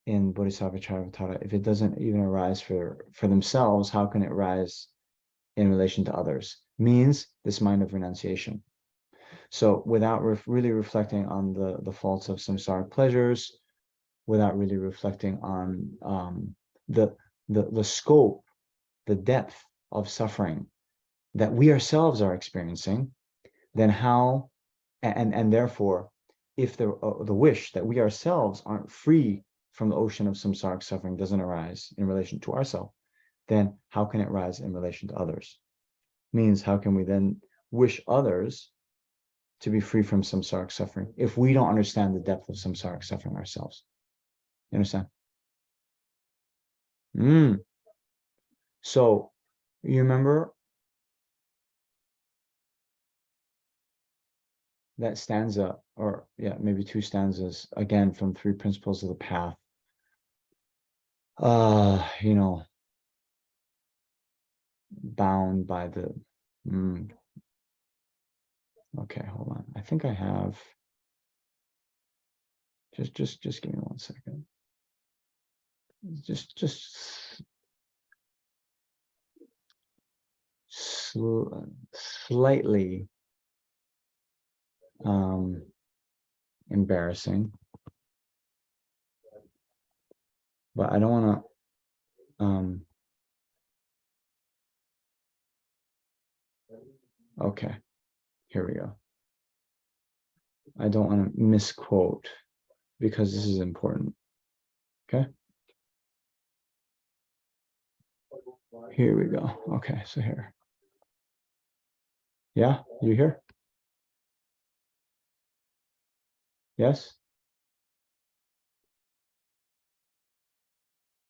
in Bodhisattva Charvatara, if it doesn't even arise for themselves, how can it rise in relation to others? Means this mind of renunciation. So without really reflecting on the faults of samsaric pleasures, without really reflecting on the scope, the depth of suffering that we ourselves are experiencing, then how, and therefore, if the wish that we ourselves aren't free from the ocean of samsaric suffering doesn't arise in relation to ourselves, then how can it rise in relation to others? Means how can we then wish others to be free from samsaric suffering if we don't understand the depth of samsaric suffering ourselves? You understand? So you remember that stanza, or yeah, maybe two stanzas again from Three Principles of the Path. You know, bound by the okay, hold on. I think I have just give me 1 second. Just slightly embarrassing, but I don't want to okay, here we go. I don't want to misquote because this is important. Okay. Here we go. Okay, so here. Yeah, you here? Yes?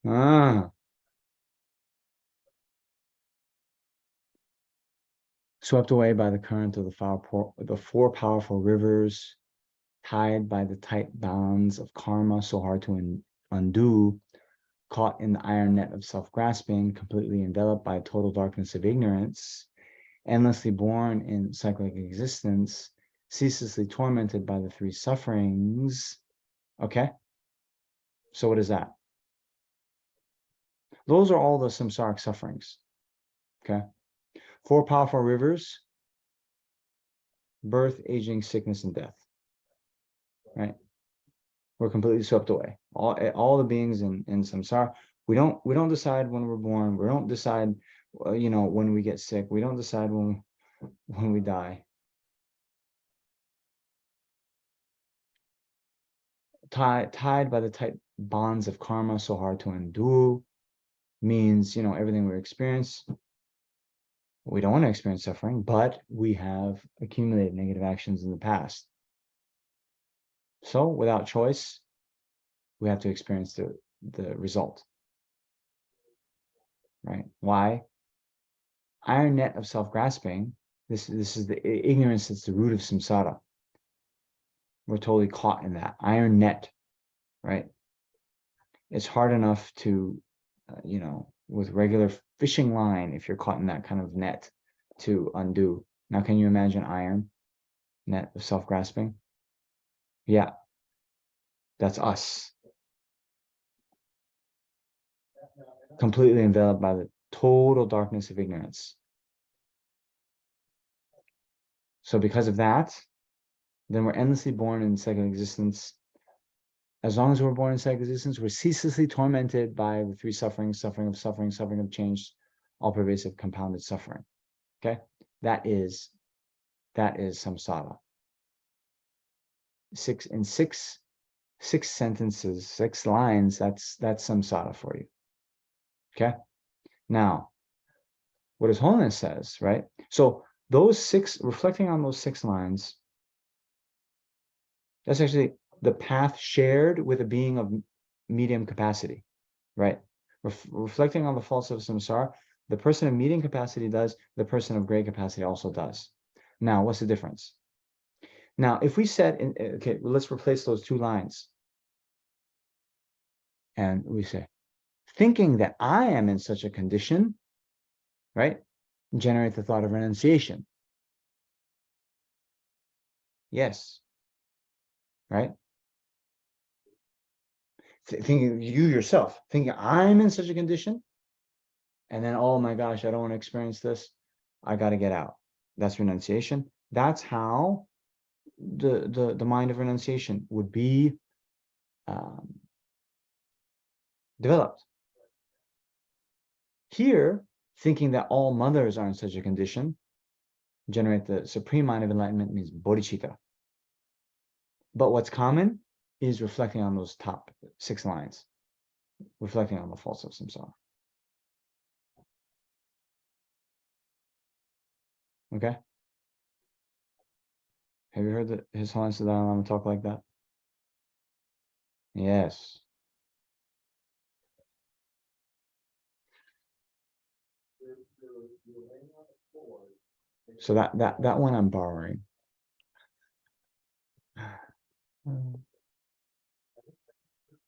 Ah. Swept away by the current of the four powerful rivers, tied by the tight bonds of karma so hard to undo, caught in the iron net of self-grasping, completely enveloped by total darkness of ignorance, endlessly born in cyclic existence, ceaselessly tormented by the three sufferings. Okay? So what is that? Those are all the samsaric sufferings. Okay. 4 powerful rivers: birth, aging, sickness, and death. Right? We're completely swept away. All the beings in samsara. We don't decide when we're born. We don't decide, when we get sick. We don't decide when we die. Tied by the tight bonds of karma, so hard to undo, means, everything we experience. We don't want to experience suffering, but we have accumulated negative actions in the past. So without choice, we have to experience the result. Right? Why? Iron net of self-grasping. This is the ignorance that's the root of samsara. We're totally caught in that iron net, right? It's hard enough to, with regular fishing line, if you're caught in that kind of net, to undo. Now, can you imagine iron net of self-grasping? Yeah, that's us. Completely enveloped by the total darkness of ignorance. So because of that, then we're endlessly born in cyclic existence. As long as we're born in cyclic existence, we're ceaselessly tormented by the 3 sufferings: suffering of suffering, suffering of change, all pervasive compounded suffering. Okay? That is samsara. Six sentences, 6 lines, that's samsara for you. Okay? Now, what His Holiness says, right? So reflecting on those 6 lines, that's actually the path shared with a being of medium capacity, right? Reflecting on the faults of samsara, the person of medium capacity does, the person of great capacity also does. Now, what's the difference? Now, if we said, okay, well, let's replace those 2 lines. And we say, thinking that I am in such a condition, right? Generate the thought of renunciation. Yes. Right? Thinking you yourself, thinking I'm in such a condition, and then, oh my gosh, I don't want to experience this. I got to get out. That's renunciation. That's how the mind of renunciation would be developed. Here, thinking that all mothers are in such a condition, generate the supreme mind of enlightenment, means bodhicitta. But what's common is reflecting on those top 6 lines, reflecting on the faults of samsara. Okay? Have you heard His Holiness the Dalai Lama talk like that? Yes. So that one I'm borrowing.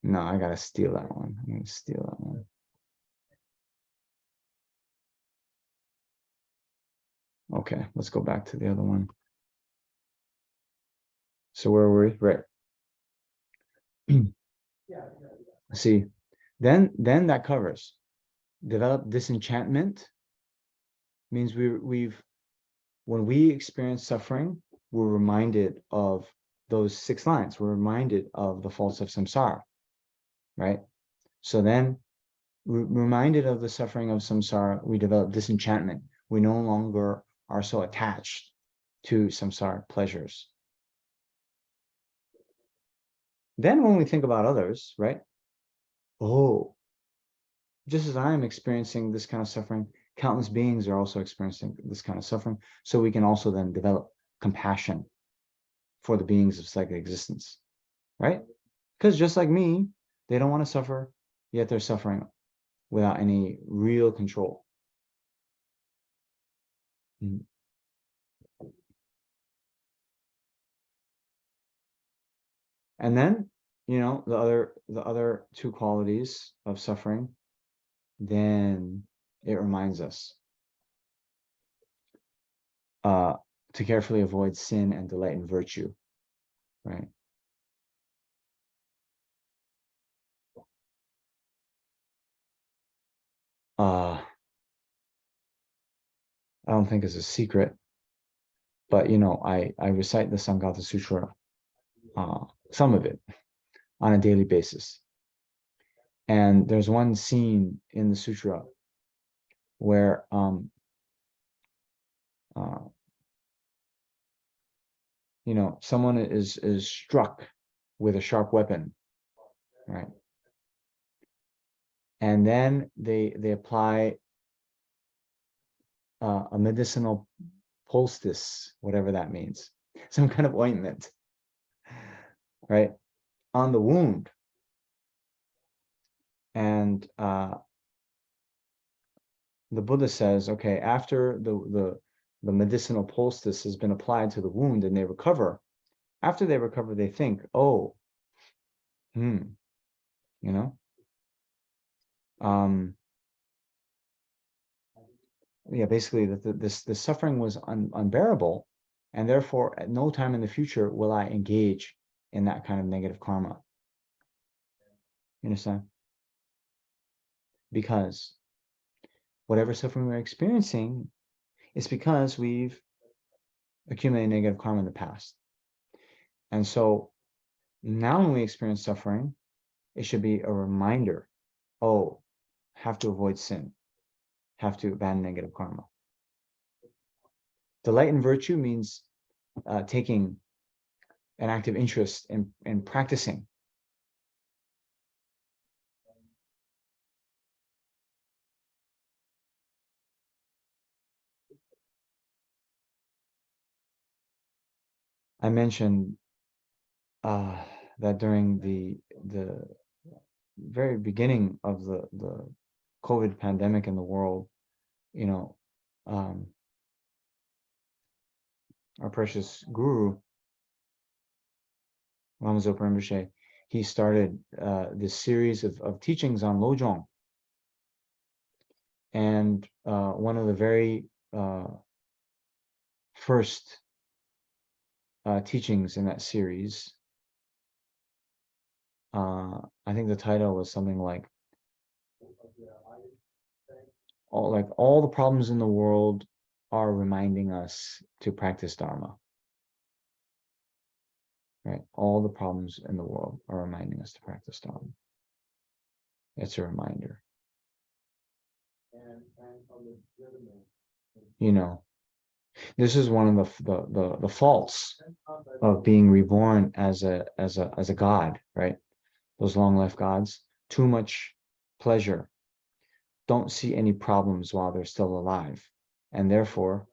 No, I gotta steal that one. I'm gonna steal that one. Okay, let's go back to the other one. So where were we? Right. See, then that covers. Develop disenchantment means when we experience suffering, we're reminded of those 6 lines. We're reminded of the faults of samsara, right? So then, reminded of the suffering of samsara, we develop disenchantment. We no longer are so attached to samsara pleasures. Then when we think about others, right? Oh, just as I am experiencing this kind of suffering, countless beings are also experiencing this kind of suffering. So we can also then develop compassion for the beings of cyclic existence, right? Because just like me, they don't want to suffer, yet they're suffering without any real control. And then, the other 2 qualities of suffering, then it reminds us to carefully avoid sin and delight in virtue, right? I don't think it's a secret, but I recite the Sangata Sutra, some of it on a daily basis. And there's one scene in the sutra where uh, someone is struck with a sharp weapon, right? And then they apply a medicinal poultice, whatever that means, some kind of ointment, right, on the wound. And the Buddha says, okay, after the medicinal poultice has been applied to the wound and they recover, after they recover, they think, oh, you know, yeah, basically that this suffering was unbearable, and therefore at no time in the future will I engage in that kind of negative karma. You understand? Because whatever suffering we're experiencing is because we've accumulated negative karma in the past. And so now when we experience suffering, it should be a reminder, oh, have to avoid sin, have to abandon negative karma. Delight in virtue means taking an active interest in practicing. I mentioned that during the very beginning of the COVID pandemic in the world, um, our precious guru, Lama Zopa Rinpoche, he started this series of teachings on Lojong. And one of the very first teachings in that series, I think the title was something like all the problems in the world are reminding us to practice Dharma. Right? All the problems in the world are reminding us to practice Dharma. It's a reminder. This is one of the faults of being reborn as a god, right? Those long life gods. Too much pleasure. Don't see any problems while they're still alive, and therefore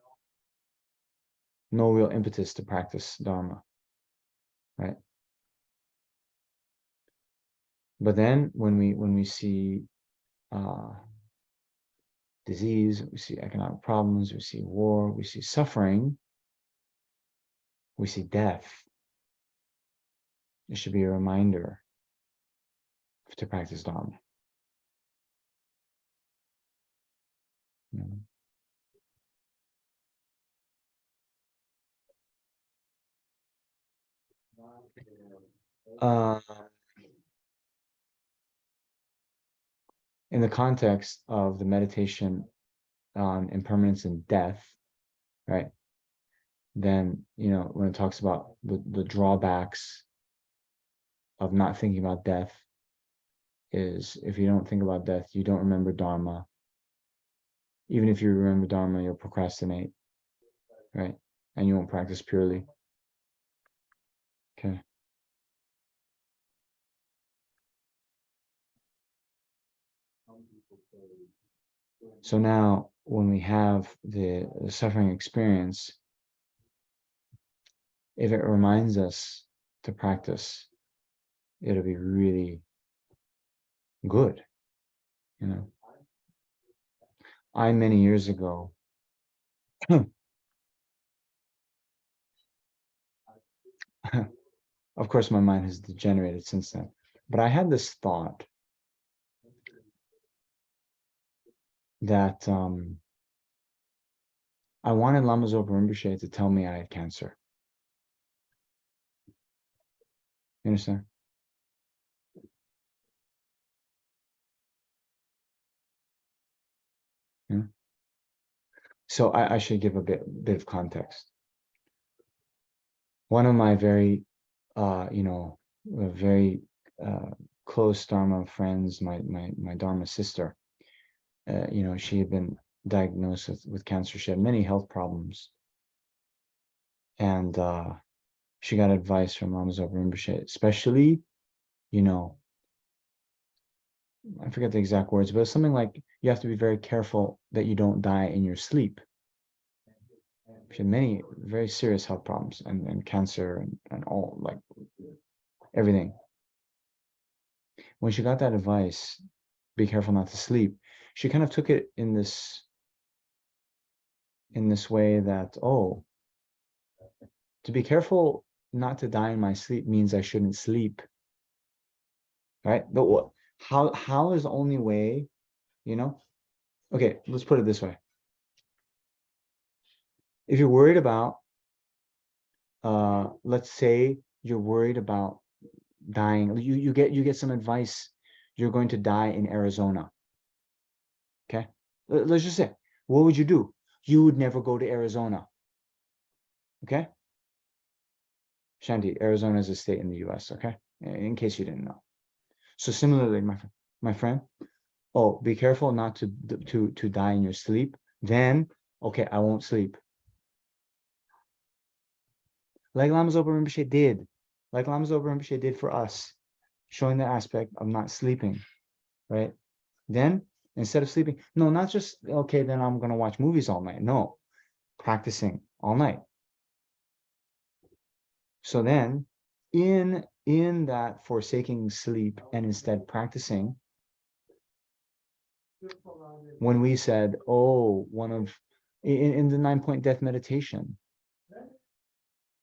no real impetus to practice Dharma, right? But then when we see disease, we see economic problems, we see war, we see suffering, we see death, it should be a reminder to practice Dharma. Uh, in the context of the meditation on impermanence and death, right? Then, when it talks about the drawbacks of not thinking about death is if you don't think about death, you don't remember Dharma. Even if you remember Dharma, you'll procrastinate, right? And you won't practice purely. Okay. So now when we have the suffering experience, if it reminds us to practice, it'll be really good. Many years ago, of course, my mind has degenerated since then, but I had this thought that I wanted Lama Zopa Rinpoche to tell me I had cancer. You understand? So I should give a bit of context. One of my very, very close Dharma friends, my Dharma sister, she had been diagnosed with cancer. She had many health problems, and she got advice from Lama Zopa Rinpoche, especially, you know, I forget the exact words, but it's something like you have to be very careful that you don't die in your sleep. She had many very serious health problems and cancer and all, like everything. When she got that advice, be careful not to sleep, she kind of took it in this way that, oh, to be careful not to die in my sleep means I shouldn't sleep, right? But how is the only way, Okay, let's put it this way. If you're worried about, let's say you're worried about dying, you get some advice, you're going to die in Arizona. Okay, let's just say, what would you do? You would never go to Arizona. Okay, Shanti, Arizona is a state in the US. Okay, in case you didn't know. So similarly, my friend, oh, be careful not to die in your sleep. Then, okay, I won't sleep. Like Lama Zopa Rinpoche did, like Lama Zopa Rinpoche did for us, showing the aspect of not sleeping, right? Then, instead of sleeping, no, not just, okay, then I'm going to watch movies all night. No, practicing all night. So then, in that forsaking sleep and instead practicing, when we said, oh, in the 9-point death meditation,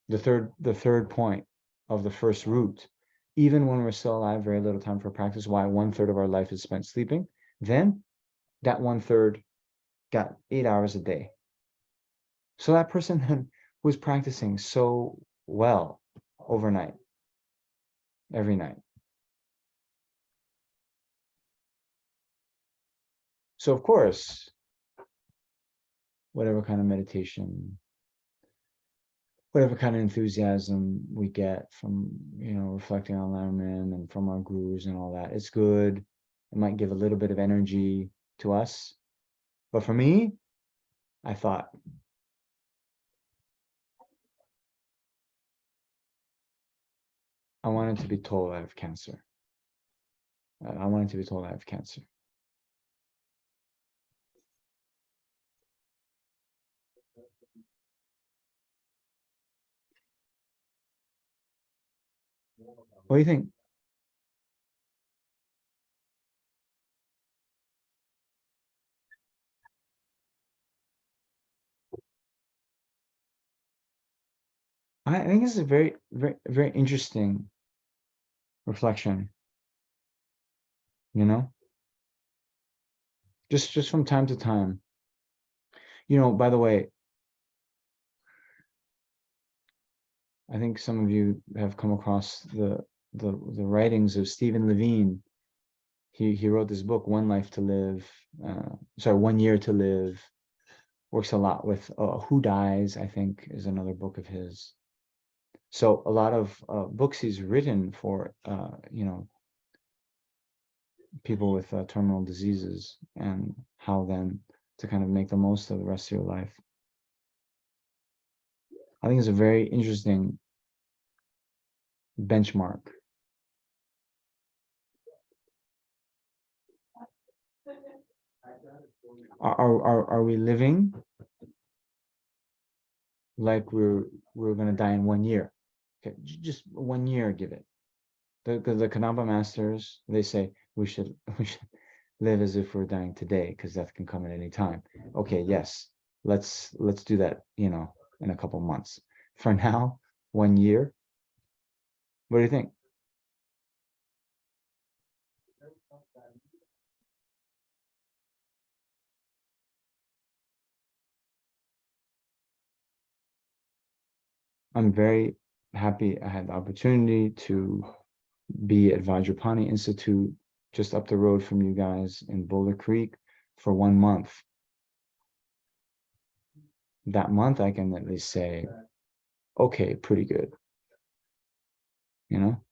the third point of the first root, even when we're still alive, very little time for practice, why 1/3 of our life is spent sleeping, then that 1/3 got 8 hours a day. So that person then was practicing so well overnight, every night. So of course, whatever kind of meditation, whatever kind of enthusiasm we get from, reflecting on Lamrim and from our gurus and all that, it's good. It might give a little bit of energy to us. But for me, I thought, I wanted to be told I have cancer. I wanted to be told I have cancer. What do you think? I think this is a very, very, very interesting reflection, just from time to time. By the way, I think some of you have come across the writings of Stephen Levine. He wrote this book, One Life to Live, 1 Year to Live. Works a lot with Who Dies, I think, is another book of his. So a lot of books he's written for, people with terminal diseases and how then to kind of make the most of the rest of your life. I think it's a very interesting benchmark. Are we living like we're going to die in 1 year? Okay, just 1 year, give it. The Kadampa masters, they say we should live as if we're dying today because death can come at any time. Okay, yes, let's do that, in a couple months. For now, 1 year. What do you think? I'm very happy I had the opportunity to be at Vajrapani Institute, just up the road from you guys in Boulder Creek, for 1 month. that month I can at least say, okay, pretty good, you know?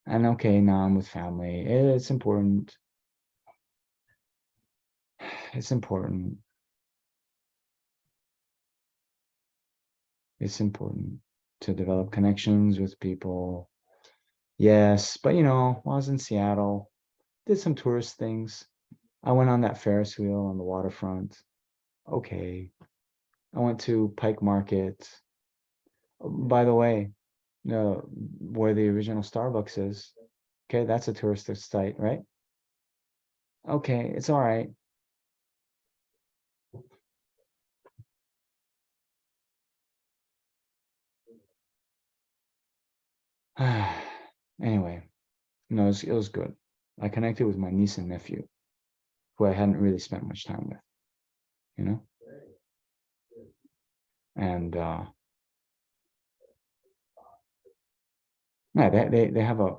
And okay, now I'm with family. It's important. It's important. It's important to develop connections with people. Yes, but while I was in Seattle, did some tourist things. I went on that Ferris wheel on the waterfront. Okay. I went to Pike Market. By the way, where the original Starbucks is. Okay, that's a touristic site, right? Okay, it's all right. Anyway, no, it was good. I connected with my niece and nephew, who I hadn't really spent much time with, you know? And yeah, they have a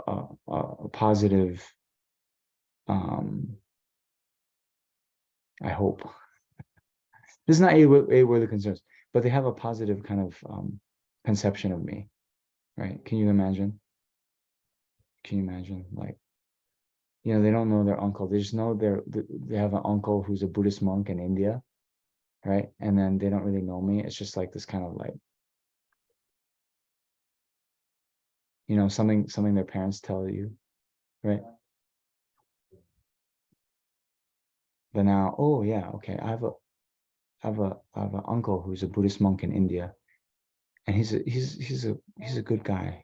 positive, um, I hope. This is not a word of concerns, but they have a positive kind of conception of me, right? Can you imagine? Can you imagine? Like, they don't know their uncle. They just know they have an uncle who's a Buddhist monk in India, right? And then they don't really know me. It's just like this kind of like, something their parents tell you, right? But now, oh yeah, okay, I have an uncle who's a Buddhist monk in India, and he's a good guy.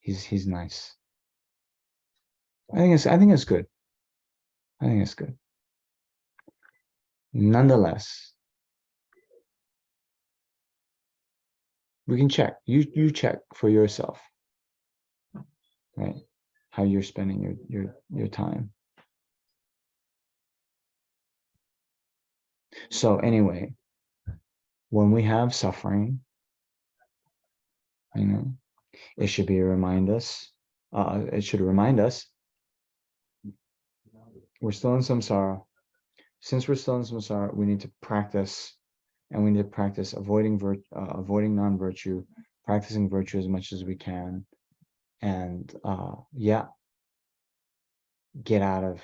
He's nice. I think it's good. I think it's good. Nonetheless, we can check. You check for yourself, right? How you're spending your time. So anyway, when we have suffering, you know, it should remind us. It should remind us we're still in samsara. Since we're still in samsara, we need to practice, and we need to practice avoiding non-virtue, practicing virtue as much as we can, and yeah, get out of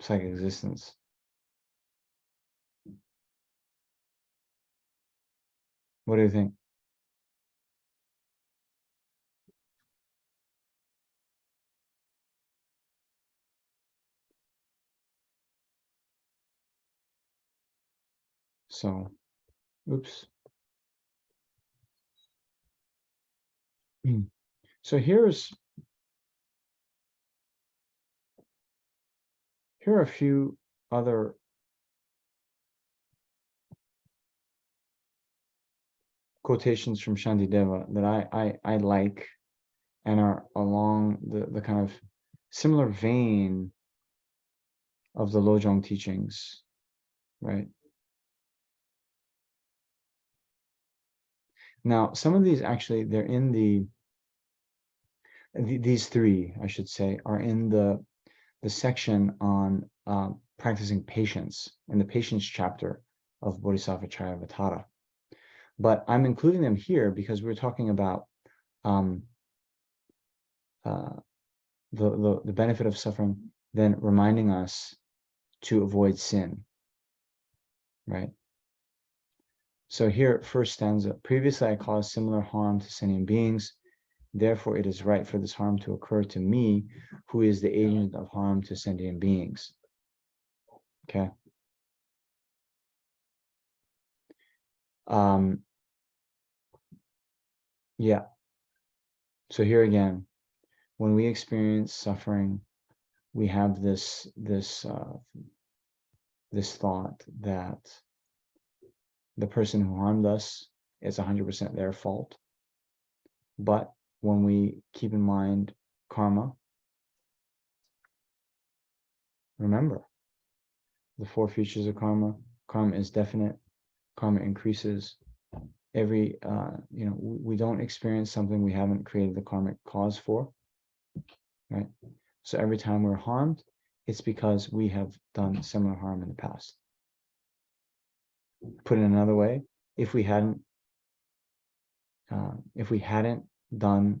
psychic existence. What do you think? So, oops. So here are a few other quotations from Shantideva that I like and are along the kind of similar vein of the Lojong teachings, right? Now, some of these actually, they're in these three, I should say, are in the section on practicing patience, in the patience chapter of Bodhisattva Charyavatara. But I'm including them here because we're talking about um, uh, the benefit of suffering, then reminding us to avoid sin, right? So here, first stanza, previously I caused similar harm to sentient beings. Therefore, it is right for this harm to occur to me, who is the agent of harm to sentient beings. Okay. Um, yeah. So here again, when we experience suffering, we have this thought that the person who harmed us is 100% their fault. But when we keep in mind karma, remember the four features of karma. Karma is definite. Karma increases. We don't experience something we haven't created the karmic cause for, right? So every time we're harmed, it's because we have done similar harm in the past. Put it another way, if we hadn't done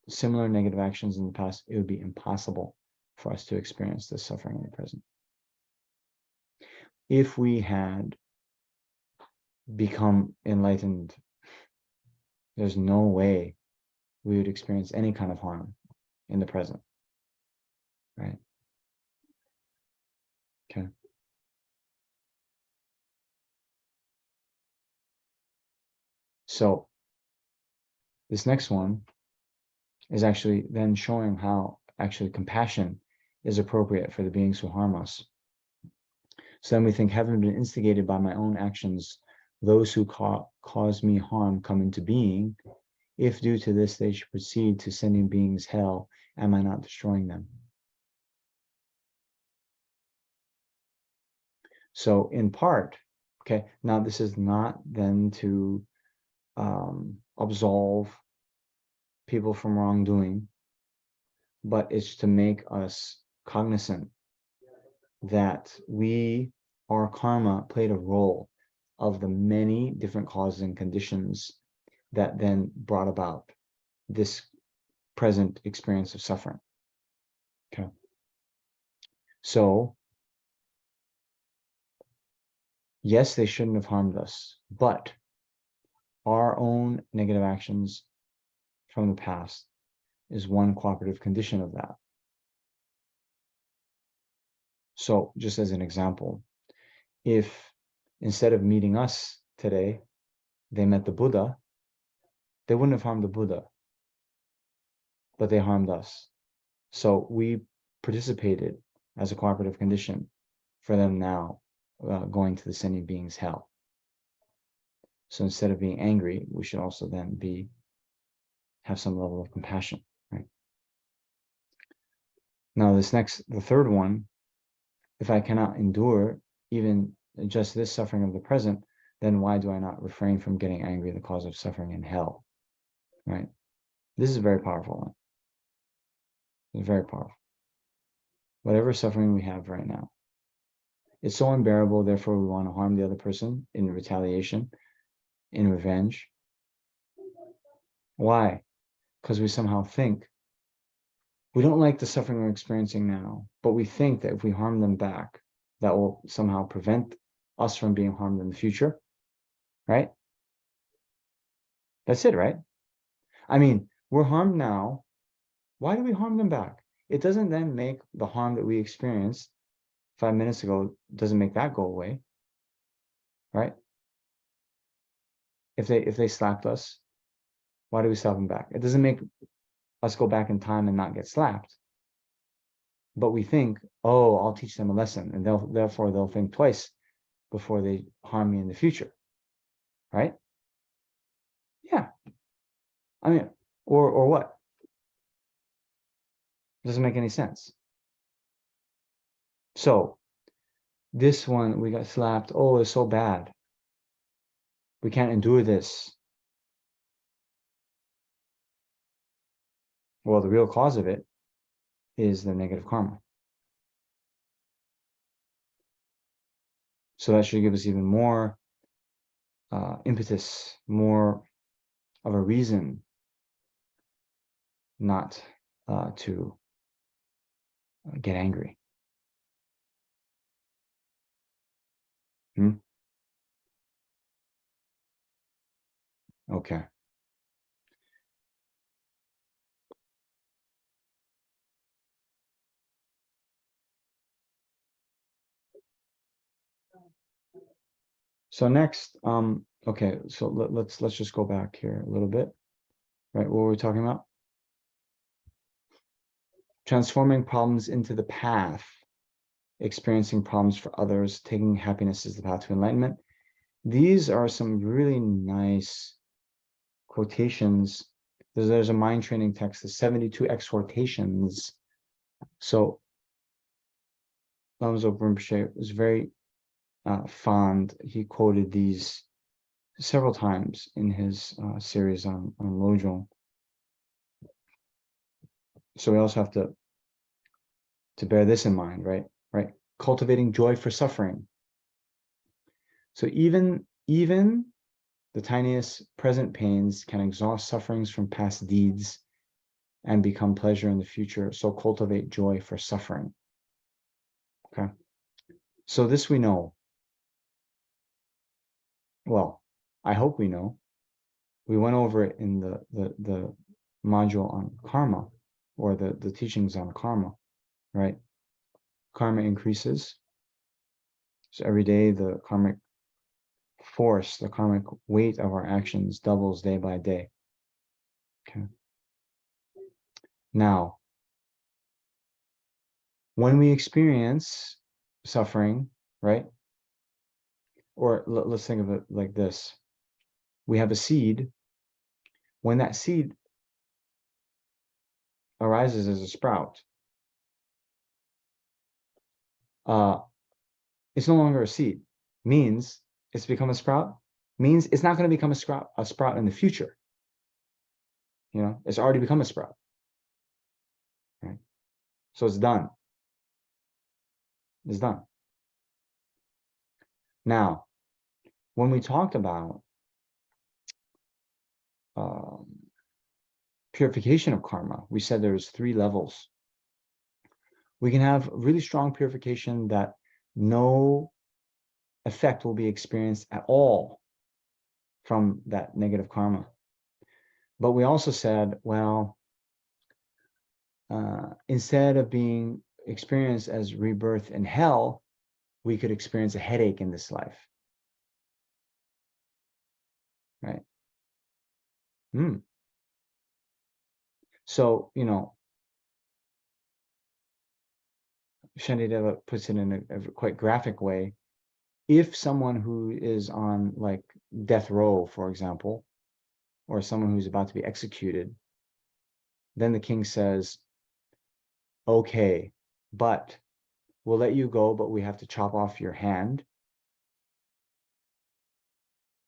similar negative actions in the past, it would be impossible for us to experience this suffering in the present. If we had become enlightened, there's no way we would experience any kind of harm in the present, right? Okay. So this next one is actually then showing how actually compassion is appropriate for the beings who harm us. So then we think, having been instigated by my own actions, those who cause me harm come into being. If due to this they should proceed to sending beings hell, am I not destroying them? So in part, okay, now this is not then to absolve people from wrongdoing, but it's to make us cognizant that our karma played a role of the many different causes and conditions that then brought about this present experience of suffering. Okay. So, yes, they shouldn't have harmed us, but our own negative actions from the past is one cooperative condition of that. So, just as an example, if instead of meeting us today, they met the Buddha, they wouldn't have harmed the Buddha, but they harmed us. So we participated as a cooperative condition for them now going to the sending beings hell. So instead of being angry, we should also then have some level of compassion, right? Now the third one, if I cannot endure even just this suffering of the present, then why do I not refrain from getting angry at the cause of suffering in hell, right? This is a very powerful one. It's very powerful. Whatever suffering we have right now, it's so unbearable, therefore we want to harm the other person in retaliation, in revenge. Why? Because we somehow think we don't like the suffering we're experiencing now, but we think that if we harm them back, that will somehow prevent us from being harmed in the future, right? That's it, right? I mean, we're harmed now. Why do we harm them back? It doesn't then make the harm that we experienced 5 minutes ago, doesn't make that go away, right? If they slapped us, why do we slap them back? It doesn't make us go back in time and not get slapped. But we think, oh, I'll teach them a lesson, and therefore they'll think twice before they harm me in the future, right? Yeah. I mean, or what? It doesn't make any sense. So this one, we got slapped. Oh, it's so bad. We can't endure this. Well, the real cause of it is the negative karma. So that should give us even more impetus, more of a reason not to get angry. Okay. So next, okay, so let's just go back here a little bit, right? What were we talking about? Transforming problems into the path, experiencing problems for others, taking happiness as the path to enlightenment. These are some really nice quotations. There's a mind training text, the 72 exhortations. So Lamzo Rinpoche was very fond. He quoted these several times in his series on Lojong. So we also have to bear this in mind, right? Right. Cultivating joy for suffering. So even the tiniest present pains can exhaust sufferings from past deeds and become pleasure in the future. So cultivate joy for suffering. Okay. So this we know. Well, I hope we know. We went over it in the module on karma, or the teachings on karma, right? Karma increases. So every day the karmic force, the karmic weight of our actions doubles day by day. Okay. Now, when we experience suffering, right? Or let's think of it like this. We have a seed. When that seed arises as a sprout, uh, it's no longer a seed. Means it's become a sprout. Means it's not going to become a sprout in the future. You know, it's already become a sprout. Right? So it's done. It's done. Now, when we talked about um, purification of karma, we said there's 3 levels. We can have really strong purification that no effect will be experienced at all from that negative karma. But we also said, well, instead of being experienced as rebirth in hell, we could experience a headache in this life. Right? So, you know, Shanideva puts it in a quite graphic way. If someone who is on like death row, for example, or someone who's about to be executed, then the king says, okay, but we'll let you go, but we have to chop off your hand.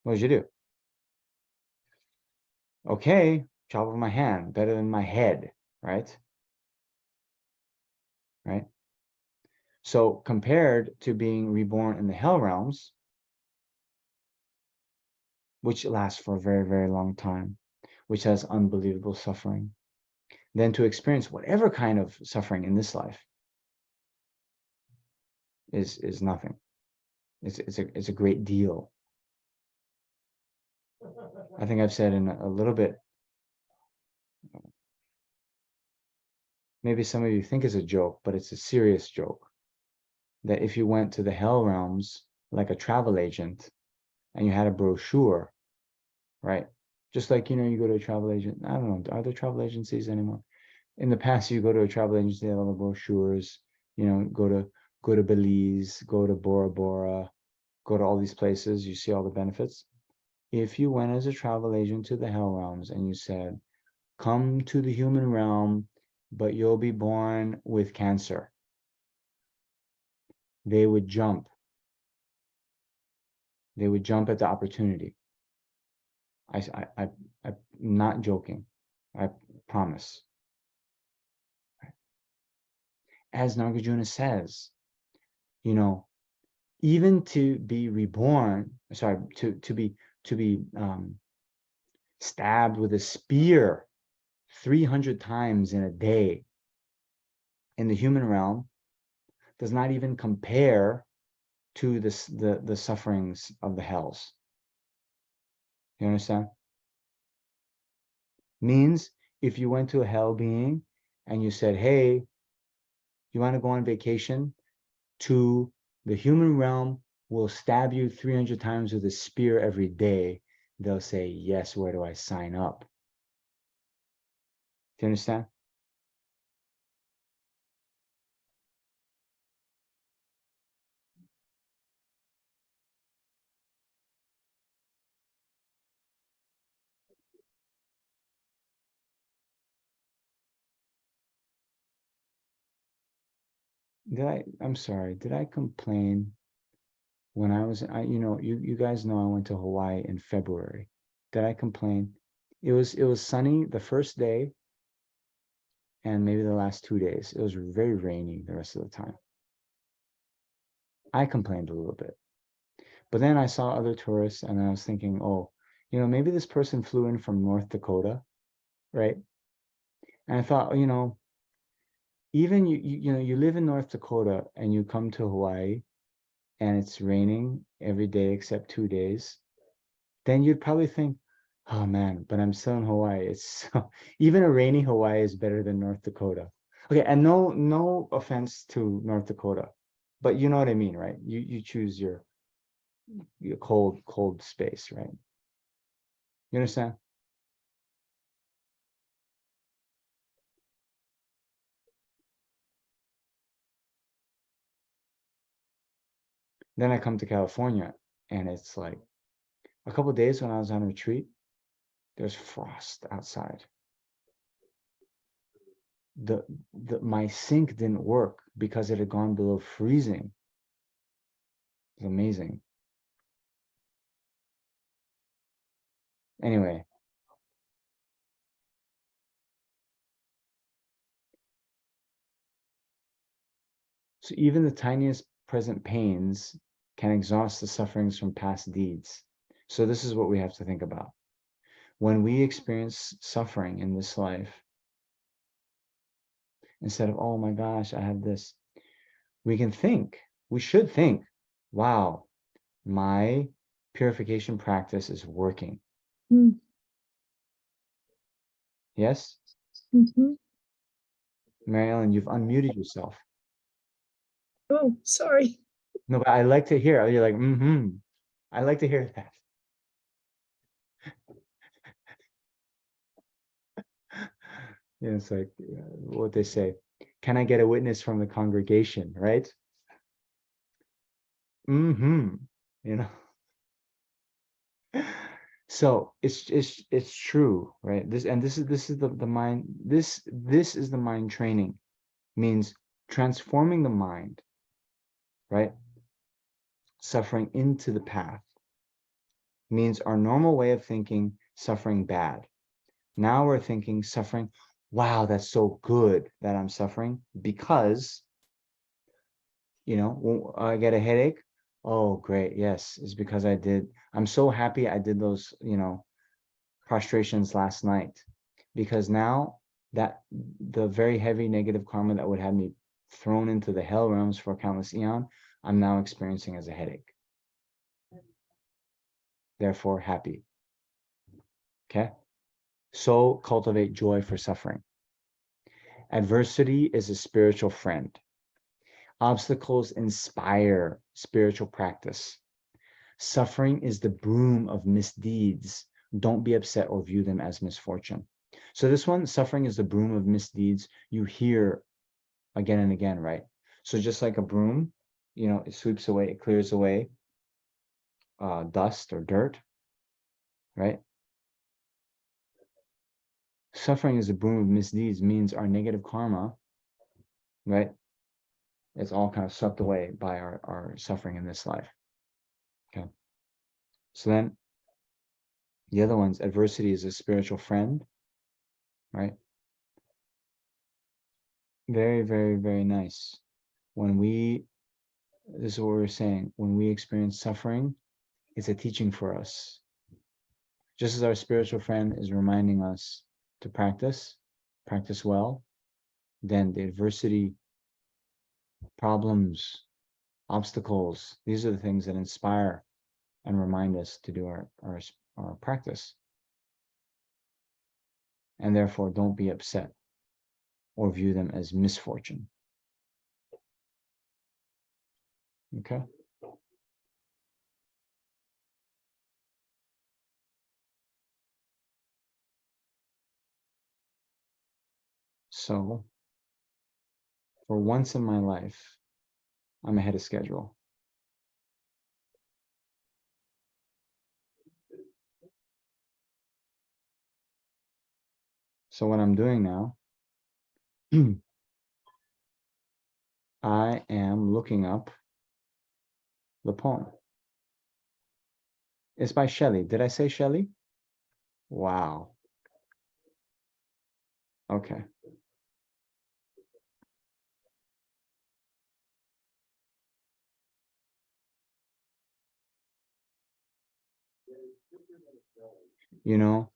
What did you do? Okay, chop off my hand, better than my head, right? Right? So compared to being reborn in the hell realms, which lasts for a very, very long time, which has unbelievable suffering, then to experience whatever kind of suffering in this life is nothing. It's a great deal. I think I've said in a little bit, maybe some of you think it's a joke, but it's a serious joke, that if you went to the hell realms like a travel agent and you had a brochure, right? Just like, you know, you go to a travel agent. I don't know, are there travel agencies anymore? In the past, you go to a travel agency, they have all the brochures, you know, go to Belize, go to Bora Bora, go to all these places, you see all the benefits. If you went as a travel agent to the hell realms and you said, come to the human realm, but you'll be born with cancer, they would jump. They would jump at the opportunity. I'm not joking. I promise. As Nagarjuna says, you know, even to be reborn, sorry, to be stabbed with a spear 300 times in a day in the human realm does not even compare to the sufferings of the hells. You understand? Means if you went to a hell being and you said, hey, you want to go on vacation to the human realm, will stab you 300 times with a spear every day, they'll say, yes, where do I sign up? Do you understand? I'm sorry, did I complain when I was, you know, you guys know I went to Hawaii in February. Did I complain? It was sunny the first day and maybe the last 2 days. It was very rainy the rest of the time. I complained a little bit. But then I saw other tourists and I was thinking, oh, maybe this person flew in from North Dakota, right? And I thought, even you live in North Dakota and you come to Hawaii and it's raining every day except 2 days, then you'd probably think, oh man, but I'm still in Hawaii. It's so, even a rainy Hawaii is better than North Dakota. Okay, and no offense to North Dakota, but you know what I mean, right? You choose your cold space, right? You understand? Then I come to California and it's like a couple of days when I was on retreat, there's frost outside. The my sink didn't work because it had gone below freezing. It's amazing. Anyway, so even the tiniest present pains can exhaust the sufferings from past deeds. So this is what we have to think about. When we experience suffering in this life, instead of, oh my gosh, I have this, we can think, we should think, wow, my purification practice is working. Mm. Yes? Mm-hmm. Mary Ellen, you've unmuted yourself. Oh, sorry. No, but I like to hear, you're like, mm-hmm. I like to hear that. Yeah, it's like what they say. Can I get a witness from the congregation, right? Mm-hmm. You know. So it's true, right? This is the mind, this is the mind training, means transforming the mind, right? Suffering into the path means our normal way of thinking suffering bad. Now we're thinking suffering, wow, that's so good that I'm suffering because, when I get a headache. Oh, great. Yes, it's because I'm so happy I did those, prostrations last night because now that the very heavy negative karma that would have me thrown into the hell realms for countless eon, I'm now experiencing as a headache. Therefore, happy. Okay. So cultivate joy for suffering. Adversity is a spiritual friend. Obstacles inspire spiritual practice. Suffering is the broom of misdeeds. Don't be upset or view them as misfortune. So this one, suffering is the broom of misdeeds. You hear again and again, right? So just like a broom, it sweeps away, it clears away dust or dirt, right? Suffering is the broom of misdeeds means our negative karma, right? It's all kind of swept away by our suffering in this life. Okay. So then the other ones, adversity is a spiritual friend, right? Very, very, very nice. This is what we're saying, when we experience suffering, it's a teaching for us. Just as our spiritual friend is reminding us to practice well, then the adversity, problems, obstacles, these are the things that inspire and remind us to do our practice. And therefore, don't be upset or view them as misfortune. Okay? So, for once in my life, I'm ahead of schedule. So, what I'm doing now, I am looking up the poem. It's by Shelley. Did I say Shelley? Wow. Okay. You know,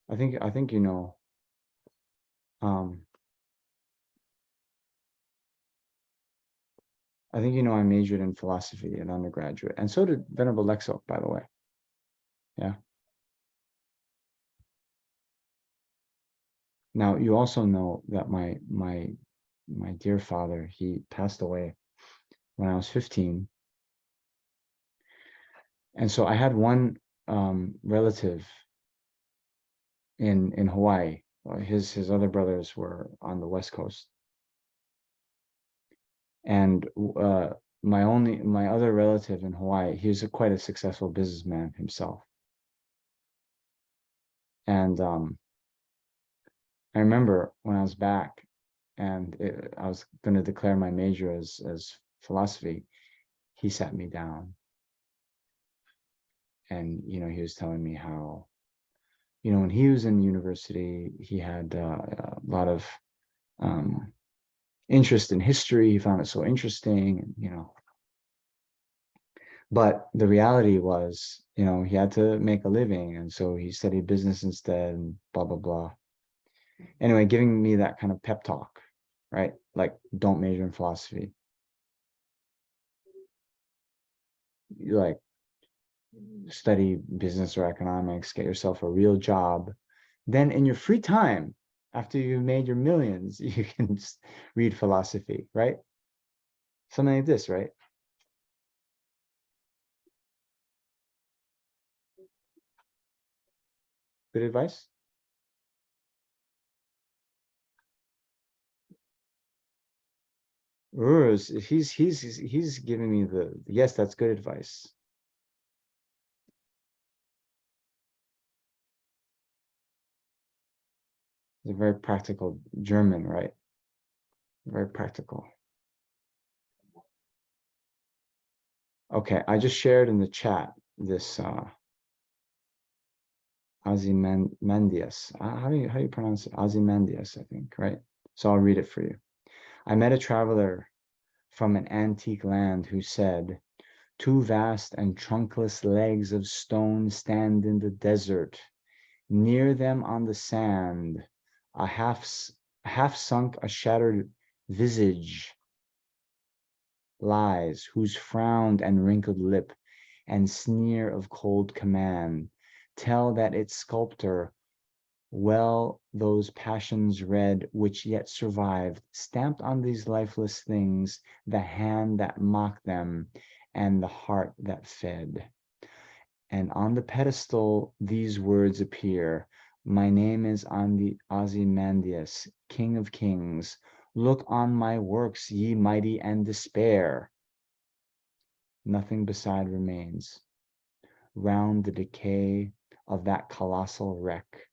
I think you know. I think you know I majored in philosophy in undergraduate, and so did Venerable Lexo, by the way. Yeah. Now you also know that my dear father, he passed away when I was 15, and so I had one relative in Hawaii. His other brothers were on the West Coast, and my other relative in Hawaii, he was quite a successful businessman himself, and I remember when I was back, and I was going to declare my major as philosophy. He sat me down, and he was telling me how when he was in university, he had a lot of um, interest in history. He found it so interesting, and but the reality was, he had to make a living, and so he studied business instead, and blah blah blah. Anyway, giving me that kind of pep talk, right? Like, don't major in philosophy. You like study business or economics, get yourself a real job. Then in your free time, after you've made your millions, you can just read philosophy, right? Something like this, right? Good advice. Urs, he's giving me the yes, that's good advice. He's a very practical German, right? Very practical. Okay, I just shared in the chat this Ozymandias. How do you pronounce it? Ozymandias, I think, right? So I'll read it for you. I met a traveler from an antique land who said, "Two vast and trunkless legs of stone stand in the desert. Near them on the sand, a half sunk, a shattered visage lies, whose frown and wrinkled lip and sneer of cold command tell that its sculptor well those passions read which yet survived, stamped on these lifeless things the hand that mocked them and the heart that fed. And on the pedestal these words appear: My name is Ozymandias, King of Kings. Look on my works, ye mighty, and despair. Nothing beside remains. Round the decay of that colossal wreck,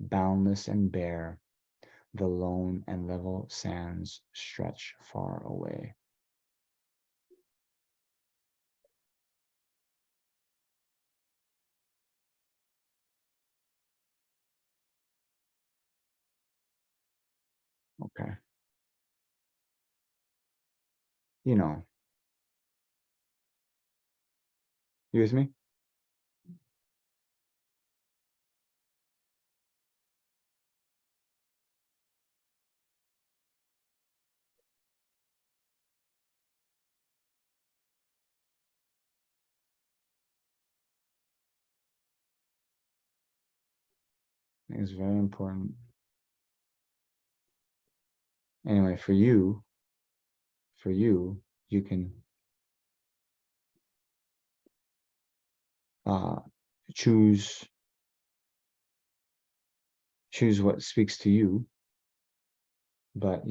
boundless and bare, the lone and level sands stretch far away." Okay. You know, you with me? I think it's very important. Anyway, for you can uh, choose what speaks to you, but I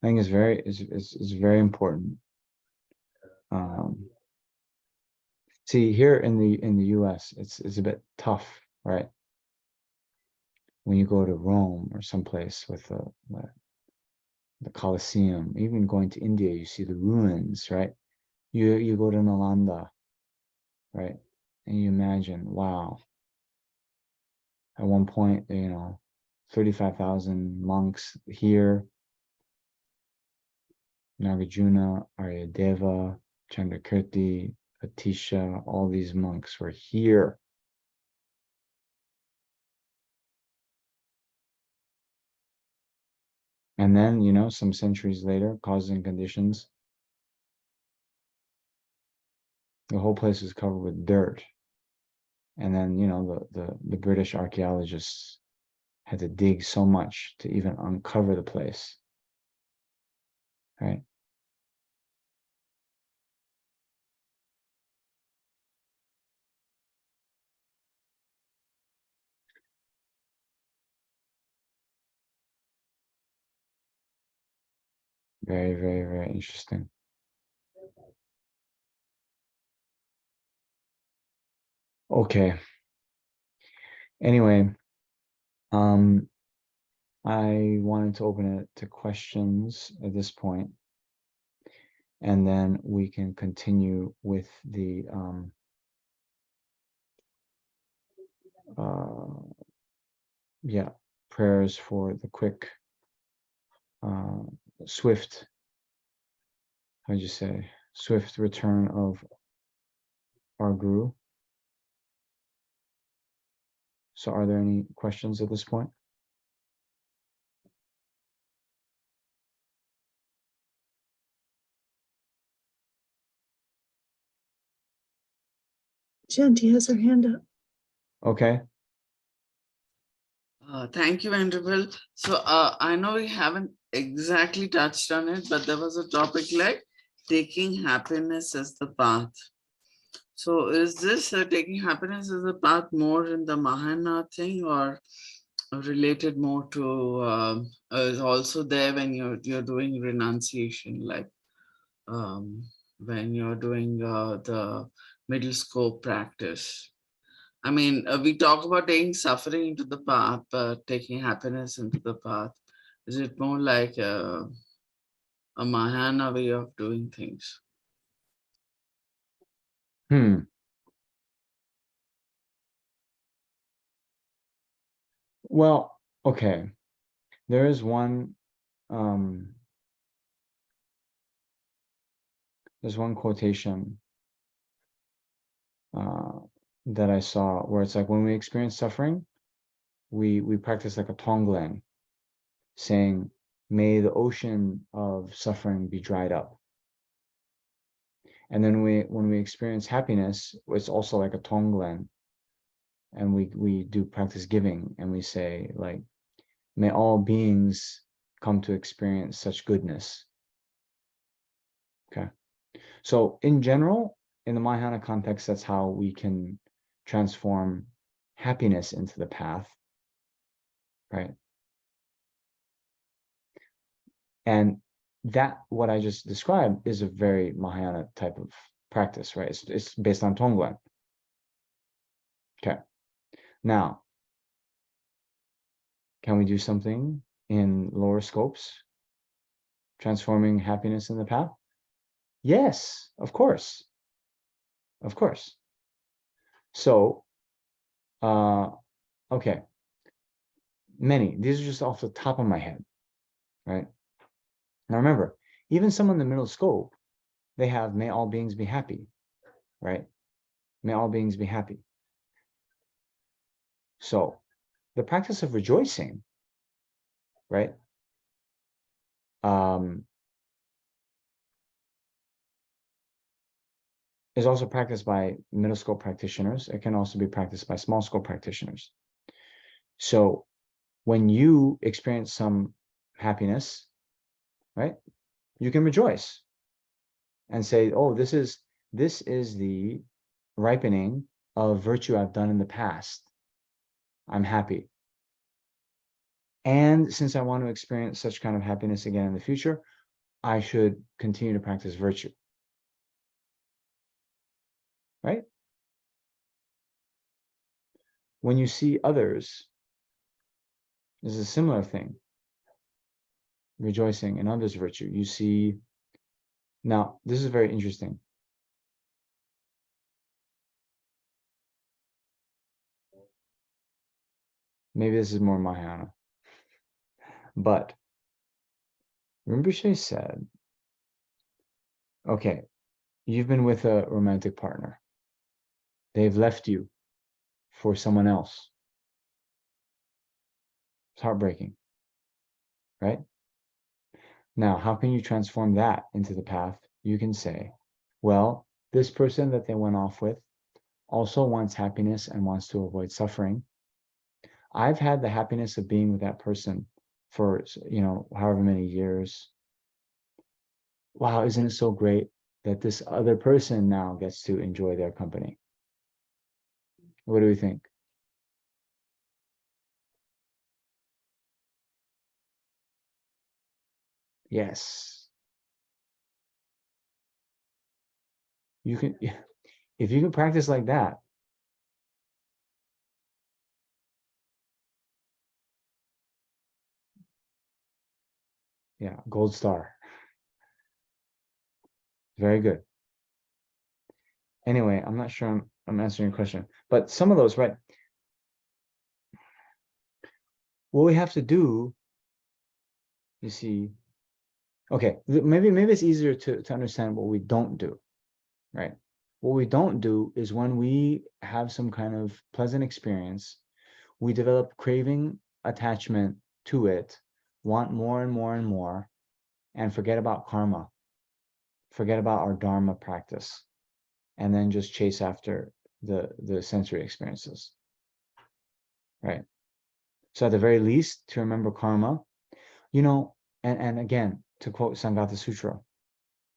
think it's very important. Um, See, here in the U.S., it's a bit tough, right? When you go to Rome or someplace with the Colosseum, even going to India, you see the ruins, right? You go to Nalanda, right? And you imagine, wow, at one point, 35,000 monks here. Nagarjuna, Aryadeva, Chandrakirti, Atisha, all these monks were here. And then, you know, some centuries later, causes and conditions, the whole place was covered with dirt. And then, you know, the British archaeologists had to dig so much to even uncover the place, right? Very, very, very interesting. Okay. Anyway, I wanted to open it to questions at this point, and then we can continue with the yeah, prayers for the quick, swift, how'd you say, swift return of our Guru. So are there any questions at this point? Shanti has her hand up. Okay. Thank you, Venerable. So I know we haven't exactly touched on it, but there was a topic like taking happiness as the path. So is this taking happiness as a path more in the Mahayana thing, or related more to is also there when you're doing renunciation, like when you're doing the middle scope practice? I mean, we talk about taking suffering into the path, but taking happiness into the path. Is it more like a Mahayana way of doing things? Well, okay. There is one, there's one quotation that I saw where it's like, when we experience suffering, we practice like a tonglen, saying, may the ocean of suffering be dried up. And then when we experience happiness, it's also like a tonglen, and we do practice giving, and we say, like, may all beings come to experience such goodness. Okay. So in general, in the Mahayana context, that's how we can transform happiness into the path, right? And that, what I just described, is a very Mahayana type of practice, right? It's based on Tonglen. Okay. Now, can we do something in lower scopes, transforming happiness in the path? Yes, of course. Of course. So, okay. Many. These are just off the top of my head, right? Now remember, even some in the middle scope, they have may all beings be happy, right? May all beings be happy. So the practice of rejoicing, right? Is also practiced by middle scope practitioners. It can also be practiced by small scope practitioners. So when you experience some happiness, right, you can rejoice and say, oh, this is the ripening of virtue I've done in the past. I'm happy. And since I want to experience such kind of happiness again in the future, I should continue to practice virtue. Right? When you see others, this is a similar thing. Rejoicing in others' virtue. You see, now this is very interesting. Maybe this is more Mahayana. But Rinpoche said, okay, you've been with a romantic partner. They've left you for someone else. It's heartbreaking, right? Now, how can you transform that into the path? You can say, well, this person that they went off with also wants happiness and wants to avoid suffering. I've had the happiness of being with that person for, however many years. Wow, isn't it so great that this other person now gets to enjoy their company? What do we think? Yes. You can, if you can practice like that, yeah, gold star. Very good. Anyway, I'm not sure I'm answering your question, but some of those, right? What we have to do, you see, okay, maybe it's easier to understand what we don't do, right? What we don't do is when we have some kind of pleasant experience, we develop craving, attachment to it, want more and more and more, and forget about karma, forget about our dharma practice, and then just chase after the sensory experiences, right? So at the very least, to remember karma, and again, to quote Sangata Sutra,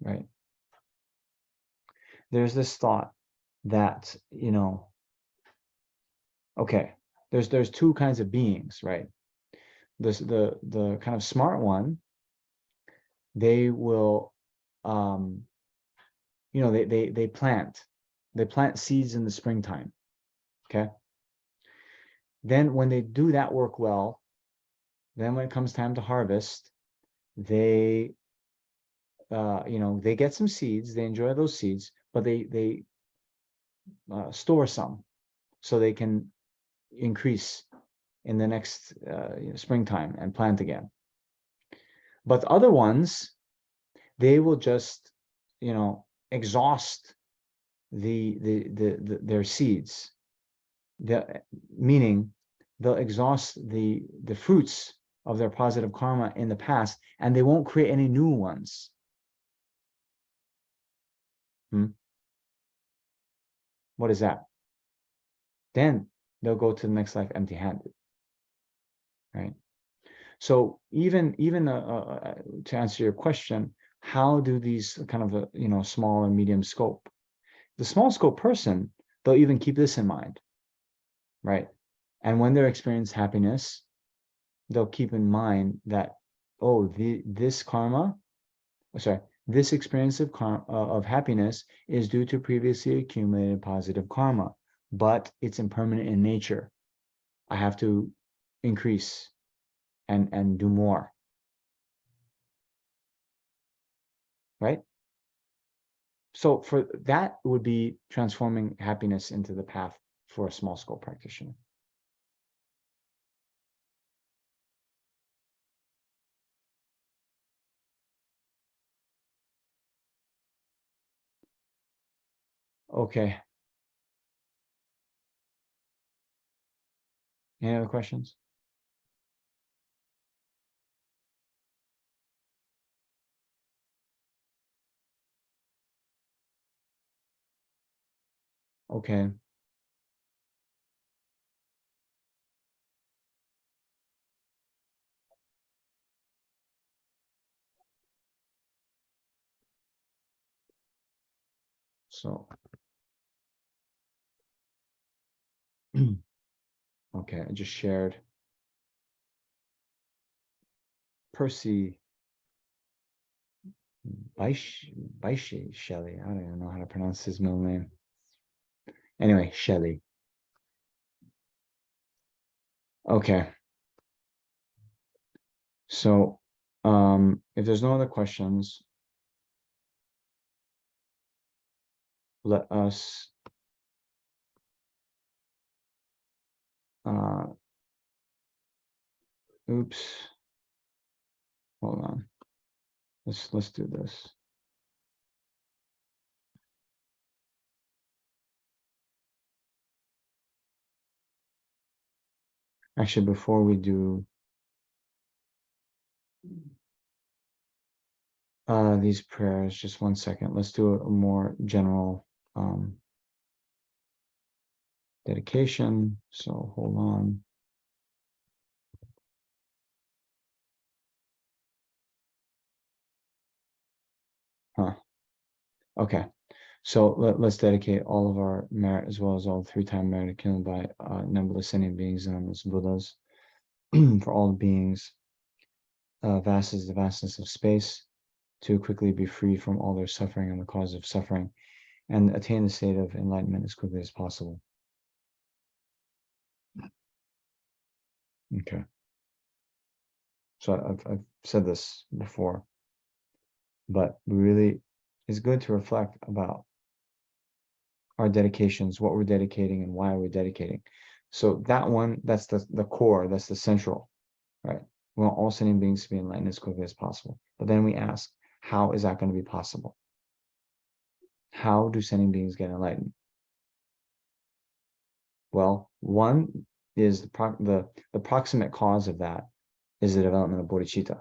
right? There's this thought that, okay, there's two kinds of beings, right? The kind of smart one, they will, they plant seeds in the springtime, okay? Then when they do that work well, then when it comes time to harvest, they they get some seeds, they enjoy those seeds, but they store some so they can increase in the next springtime and plant again. But the other ones, they will just exhaust their seeds, meaning they'll exhaust the fruits of their positive karma in the past, and they won't create any new ones. What is that? Then they'll go to the next life empty-handed, right? So even to answer your question, how do these kind of small and medium scope? The small scope person, they'll even keep this in mind, right? And when they experience happiness, they'll keep in mind that, oh, this experience of happiness is due to previously accumulated positive karma, but it's impermanent in nature. I have to increase and do more, right? So for that would be transforming happiness into the path for a small scope practitioner. Okay. Any other questions? Okay. So, okay, I just shared Percy Baishi Shelley. I don't even know how to pronounce his middle name. Anyway, Shelley. Okay. So, if there's no other questions, let us oops. hold on. Let's do this. Actually, before we do these prayers, just one second. Let's do a more general dedication. So hold on. Huh. Okay. So let's dedicate all of our merit as well as all three-time merit accumulated by numberless sentient beings and numberless Buddhas for all beings. Vast is the vastness of space, to quickly be free from all their suffering and the cause of suffering, and attain the state of enlightenment as quickly as possible. Okay. So I've said this before, but really, it's good to reflect about our dedications, what we're dedicating and why we're dedicating. So that one, that's the core, that's the central, right? We want all sentient beings to be enlightened as quickly as possible. But then we ask, how is that going to be possible? How do sentient beings get enlightened? Well, one is the proximate cause of that is the development of bodhicitta.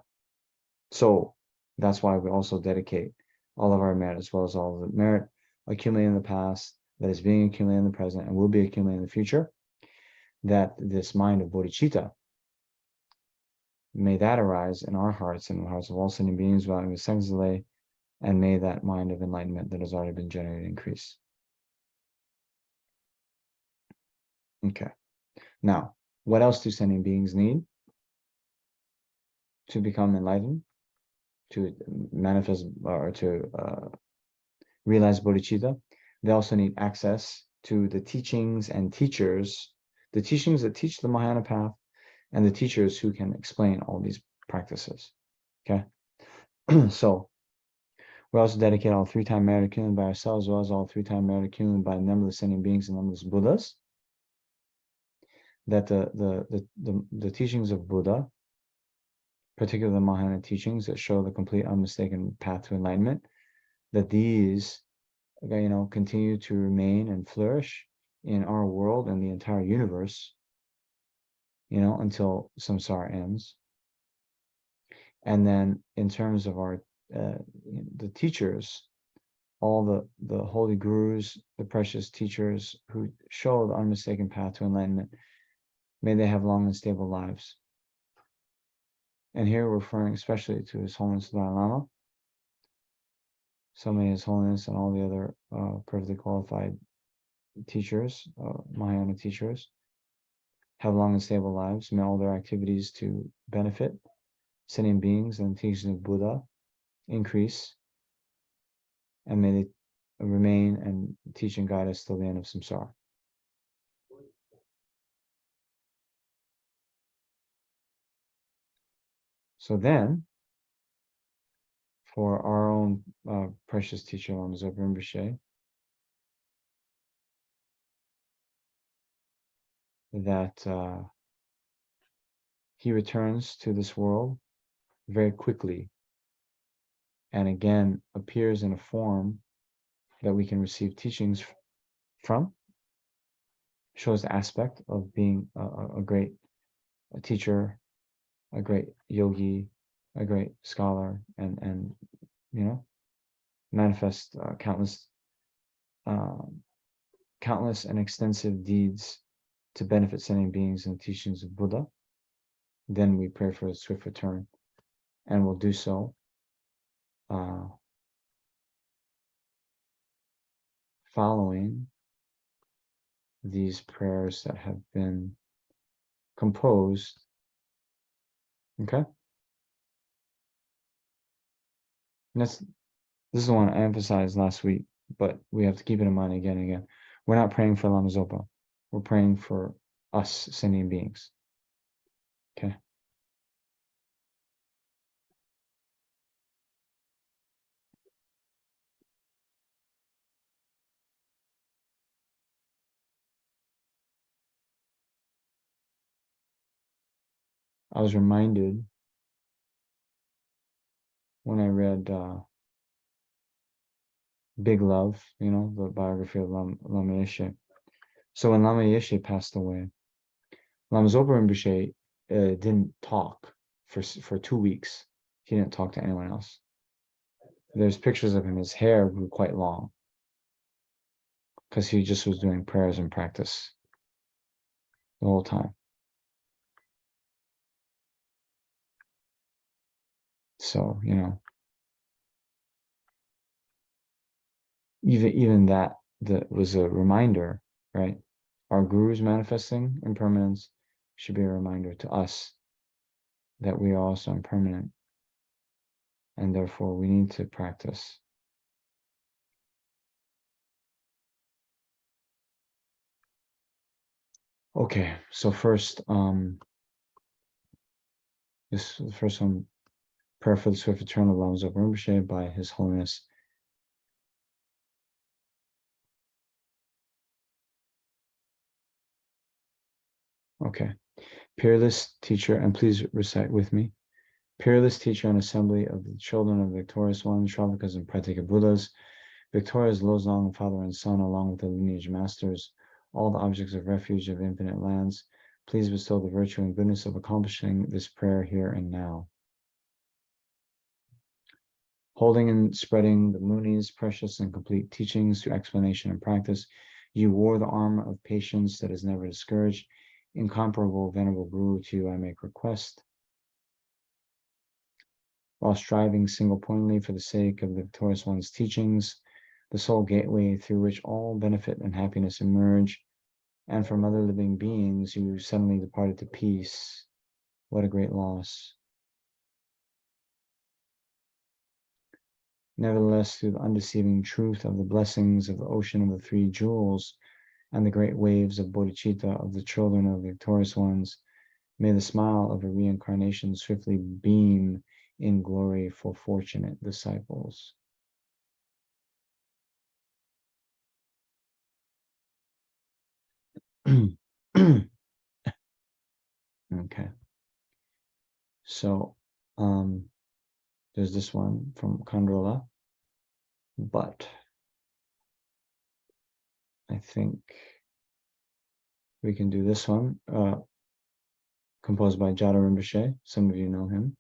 So that's why we also dedicate all of our merit as well as all of the merit accumulated in the past, that is being accumulated in the present and will be accumulated in the future, that this mind of bodhicitta, may that arise in our hearts and the hearts of all sentient beings without any seconds delay, and may that mind of enlightenment that has already been generated increase. Okay. Now, what else do sentient beings need to become enlightened, to manifest or to realize bodhicitta? They also need access to the teachings and teachers, the teachings that teach the Mahayana path, and the teachers who can explain all these practices. Okay. So we also dedicate all three-time merit accumulated by ourselves, as well as all three-time merit accumulated by numberless sentient beings and numberless Buddhas, that the teachings of Buddha, particularly the Mahayana teachings that show the complete unmistaken path to enlightenment, that these, continue to remain and flourish in our world and the entire universe, until samsara ends. And then in terms of our the teachers, all the holy gurus, the precious teachers who show the unmistaken path to enlightenment, may they have long and stable lives. And here we're referring especially to His Holiness the Dalai Lama. So may His Holiness and all the other perfectly qualified teachers, Mahayana teachers, have long and stable lives. May all their activities to benefit sentient beings and the teachings of Buddha increase, and may they remain and teach and guide us till the end of samsara. So then, for our own precious teacher, Lama Zopa Rinpoche, that he returns to this world very quickly and again appears in a form that we can receive teachings from, shows the aspect of being a great teacher, a great yogi, a great scholar, and manifest countless and extensive deeds to benefit sentient beings and the teachings of Buddha. Then we pray for a swift return, and we'll do so following these prayers that have been composed. Okay? And this is the one I emphasized last week, but we have to keep it in mind again and again. We're not praying for Lama Zopa. We're praying for us sentient beings. Okay? I was reminded when I read Big Love, you know, the biography of Lama Yeshe. So when Lama Yeshe passed away, Lama Zopa Rinpoche didn't talk for 2 weeks. He didn't talk to anyone else. There's pictures of him. His hair grew quite long because he just was doing prayers and practice the whole time. So, you know, even that was a reminder, right? Our guru's manifesting impermanence should be a reminder to us that we are also impermanent, and therefore we need to practice. Okay, so first, this the first one, prayer for the swift return of Lama Zopa Rinpoche by His Holiness. Okay, peerless teacher, and please recite with me. Peerless teacher and assembly of the children of the victorious ones, Shravakas and Pratika Buddhas, victorious Lozong, father and son, along with the lineage masters, all the objects of refuge of infinite lands, please bestow the virtue and goodness of accomplishing this prayer here and now. Holding and spreading the Muni's precious and complete teachings through explanation and practice, you wore the armor of patience that is never discouraged. Incomparable Venerable Guru, to you I make request. While striving single-pointedly for the sake of the victorious one's teachings, the sole gateway through which all benefit and happiness emerge, and from other living beings, you suddenly departed to peace. What a great loss. Nevertheless, through the undeceiving truth of the blessings of the ocean of the three jewels and the great waves of bodhicitta of the children of the victorious ones, may the smile of a reincarnation swiftly beam in glory for fortunate disciples. Okay. So there's this one from Kandrola, but I think we can do this one, composed by Jada Rinpoche. Some of you know him.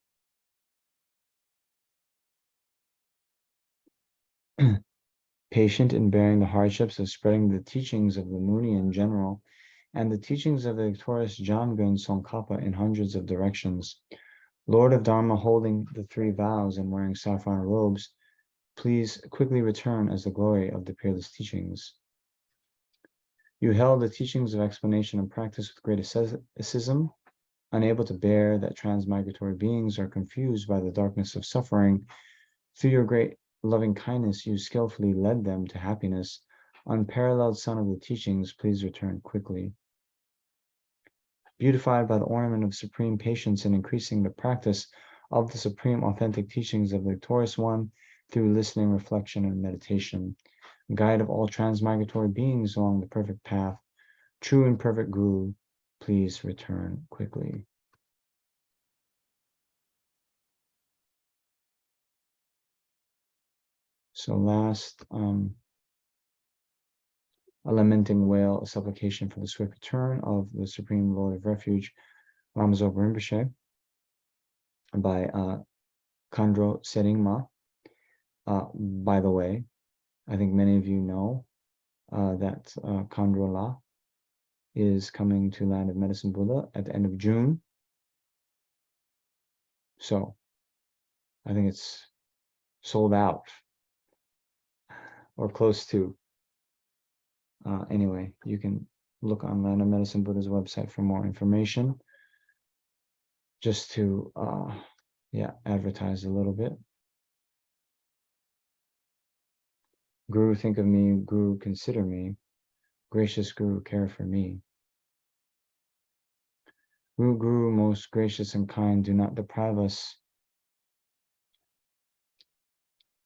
Patient in bearing the hardships of spreading the teachings of the Muni in general, and the teachings of the victorious Jamgon Tsongkhapa in hundreds of directions. Lord of Dharma, holding the three vows and wearing saffron robes, please quickly return as the glory of the peerless teachings. You held the teachings of explanation and practice with great asceticism, unable to bear that transmigratory beings are confused by the darkness of suffering. Through your great loving kindness, you skillfully led them to happiness. Unparalleled son of the teachings, please return quickly. Beautified by the ornament of supreme patience and increasing the practice of the supreme authentic teachings of the victorious one through listening, reflection, and meditation, guide of all transmigratory beings along the perfect path, true and perfect Guru, please return quickly. So last, a lamenting wail, a supplication for the swift return of the Supreme Lord of Refuge, Lama Zopa Rinpoche, by Khandro Seringma. By the way, I think many of you know that Khandro La is coming to Land of Medicine Buddha at the end of June. So I think it's sold out or close to. Anyway, you can look on Land of Medicine Buddha's website for more information. Just to advertise a little bit. Guru, think of me. Guru, consider me. Gracious Guru, care for me. Guru, most gracious and kind, do not deprive us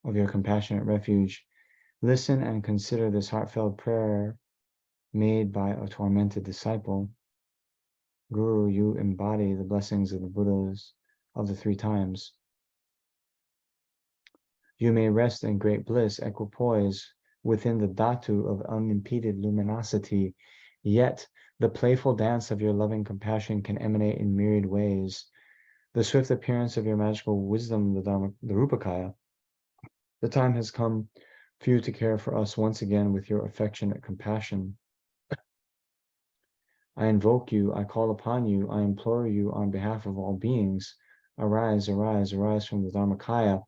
of your compassionate refuge. Listen and consider this heartfelt prayer made by a tormented disciple. Guru, you embody the blessings of the Buddhas of the three times. You may rest in great bliss, equipoise within the dhatu of unimpeded luminosity, yet the playful dance of your loving compassion can emanate in myriad ways. The swift appearance of your magical wisdom, the Rupakaya. The time has come for you to care for us once again with your affectionate compassion. I invoke you, I call upon you, I implore you on behalf of all beings. Arise, arise, arise from the Dharmakaya.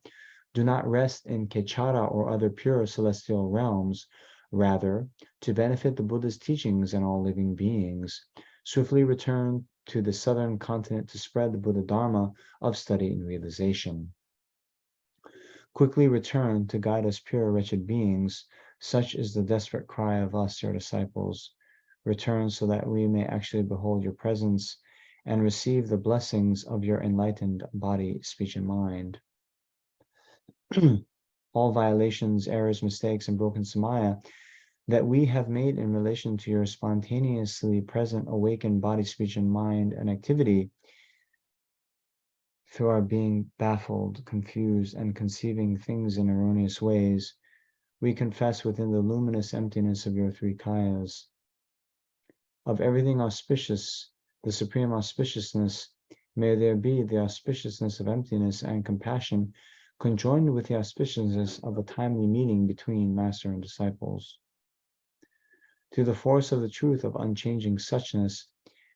Do not rest in Kechara or other pure celestial realms. Rather, to benefit the Buddha's teachings and all living beings, swiftly return to the southern continent to spread the Buddha Dharma of study and realization. Quickly return to guide us pure wretched beings. Such is the desperate cry of us, your disciples. Return so that we may actually behold your presence and receive the blessings of your enlightened body, speech, and mind. All violations, errors, mistakes, and broken samaya that we have made in relation to your spontaneously present awakened body, speech, and mind and activity through our being baffled, confused, and conceiving things in erroneous ways, we confess within the luminous emptiness of your three kayas. Of everything auspicious, the supreme auspiciousness, may there be the auspiciousness of emptiness and compassion conjoined with the auspiciousness of a timely meeting between master and disciples. Through the force of the truth of unchanging suchness,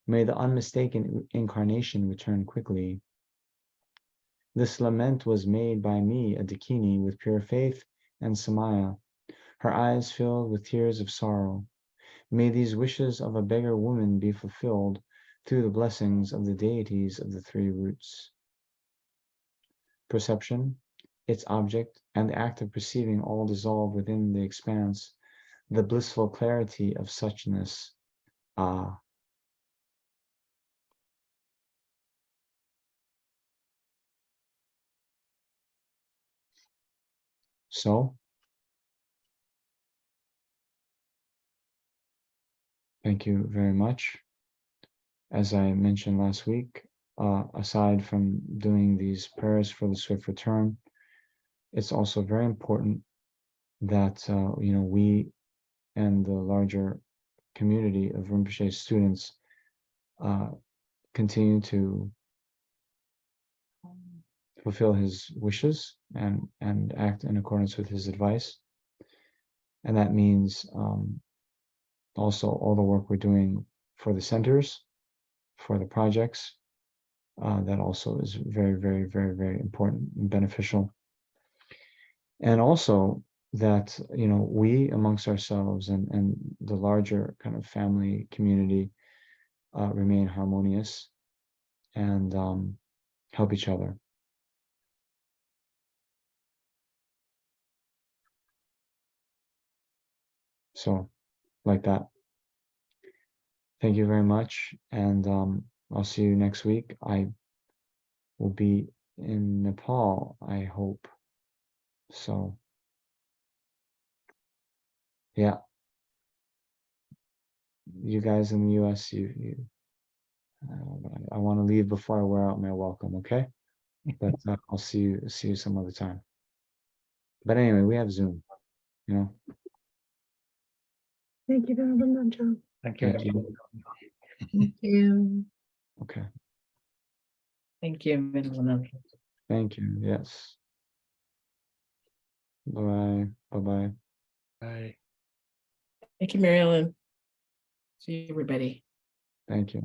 may the unmistaken incarnation return quickly. This lament was made by me, a Dakini, with pure faith and samaya, her eyes filled with tears of sorrow. May these wishes of a beggar woman be fulfilled through the blessings of the deities of the three roots. Perception, its object, and the act of perceiving all dissolve within the expanse, the blissful clarity of suchness. Ah. So, thank you very much. As I mentioned last week, aside from doing these prayers for the swift return, it's also very important that we and the larger community of Rinpoche students continue to fulfill his wishes and act in accordance with his advice. And that means also all the work we're doing for the centers, for the projects, that also is very, very, very, very important and beneficial. And also that, we amongst ourselves and the larger kind of family community remain harmonious and help each other. So, like that. Thank you very much, and I'll see you next week. I will be in Nepal, I hope. So, yeah. You guys in the US, I want to leave before I wear out my welcome, okay? But I'll see you some other time. But anyway, we have Zoom, Thank you, Venerable Nancho. Thank you. Thank you. Thank you. Okay. Thank you, Venerable Nancho. Thank you. Yes. Bye. Bye-bye. Bye. Thank you, Mary Ellen. See you, everybody. Thank you.